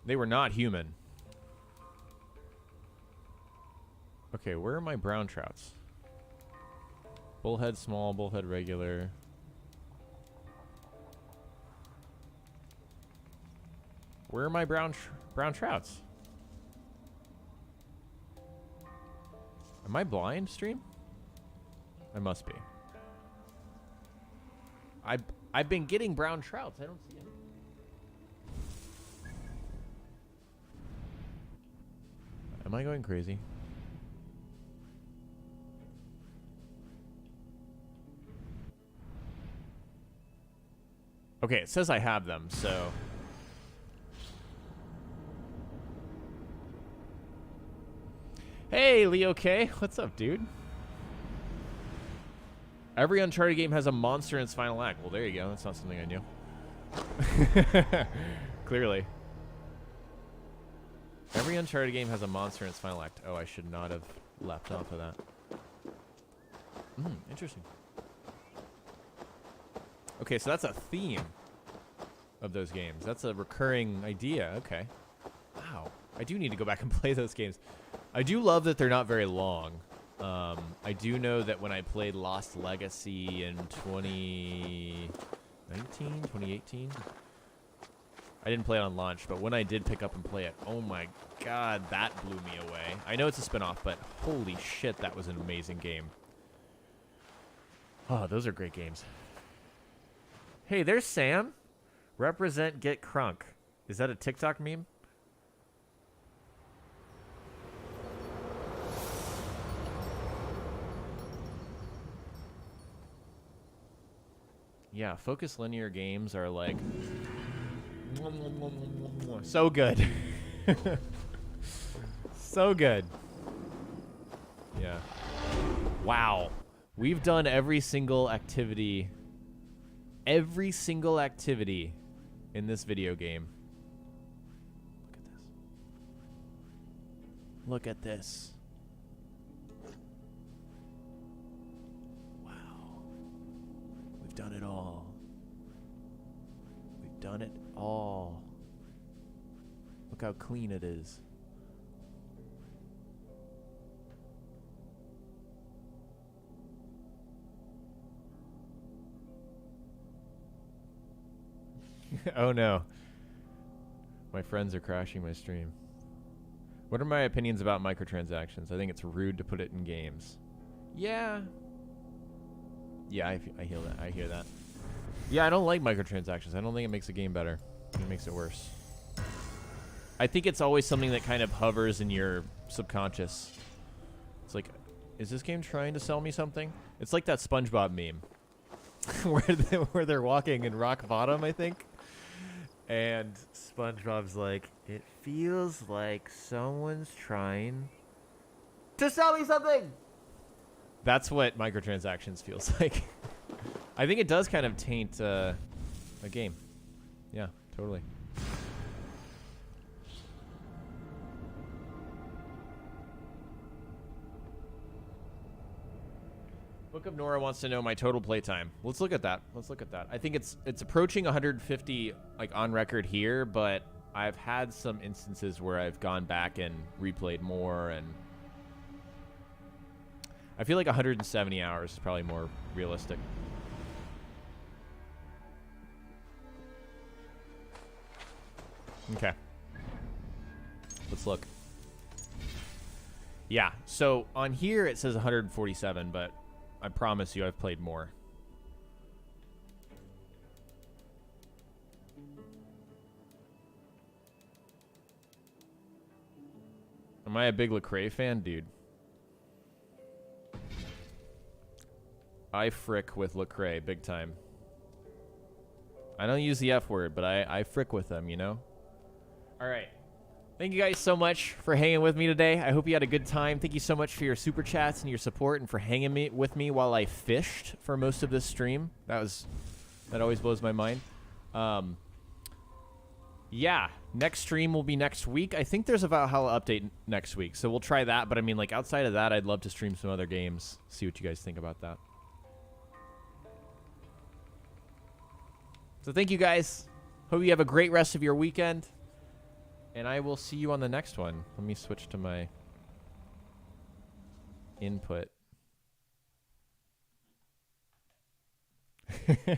They were not human. Okay, where are my brown trouts? Bullhead small, bullhead regular. Where are my brown trouts? Am I blind, stream? I must be. I've been getting brown trouts. I don't see any. Am I going crazy? Okay, it says I have them, so... Hey, Leo K. What's up, dude? Every Uncharted game has a monster in its final act. Well, there you go. That's not something I knew. Clearly. Every Uncharted game has a monster in its final act. Oh, I should not have left off of that. Interesting. Okay, so that's a theme of those games. That's a recurring idea. Okay. Wow. I do need to go back and play those games. I do love that they're not very long. I do know that when I played Lost Legacy in 2019, 2018, I didn't play it on launch, but when I did pick up and play it, oh my god, that blew me away. I know it's a spin-off, but holy shit, that was an amazing game. Oh, those are great games. Hey, there's Sam. Represent Get Crunk. Is that a TikTok meme? Yeah, focus linear games are like so good. So good. Yeah. Wow. We've done every single activity in this video game. Look at this. Wow. We've done it all. We've done it all. Look how clean it is. Oh no. My friends are crashing my stream. What are my opinions about microtransactions? I think it's rude to put it in games. Yeah. Yeah, I hear that. I hear that. Yeah, I don't like microtransactions. I don't think it makes a game better. It makes it worse. I think it's always something that kind of hovers in your subconscious. It's like, is this game trying to sell me something? It's like that SpongeBob meme. where they're walking in rock bottom, I think. And SpongeBob's like, it feels like someone's trying to sell me something. That's what microtransactions feels like. I think it does kind of taint a game. Yeah, totally. Book of Nora wants to know my total playtime. Let's look at that. Let's look at that. I think it's approaching 150 like on record here, but I've had some instances where I've gone back and replayed more, and I feel like 170 hours is probably more realistic. Okay. Let's look. Yeah, so on here it says 147, but I promise you I've played more. Am I a big Lecrae fan? Dude. I frick with Lecrae big time. I don't use the F word, but I frick with them, you know? Alright. Thank you guys so much for hanging with me today. I hope you had a good time. Thank you so much for your super chats and your support and for hanging with me while I fished for most of this stream. That always blows my mind. Yeah, next stream will be next week. I think there's a Valhalla update next week, so we'll try that. But I mean, like outside of that, I'd love to stream some other games. See what you guys think about that. So thank you guys. Hope you have a great rest of your weekend. And I will see you on the next one. Let me switch to my input.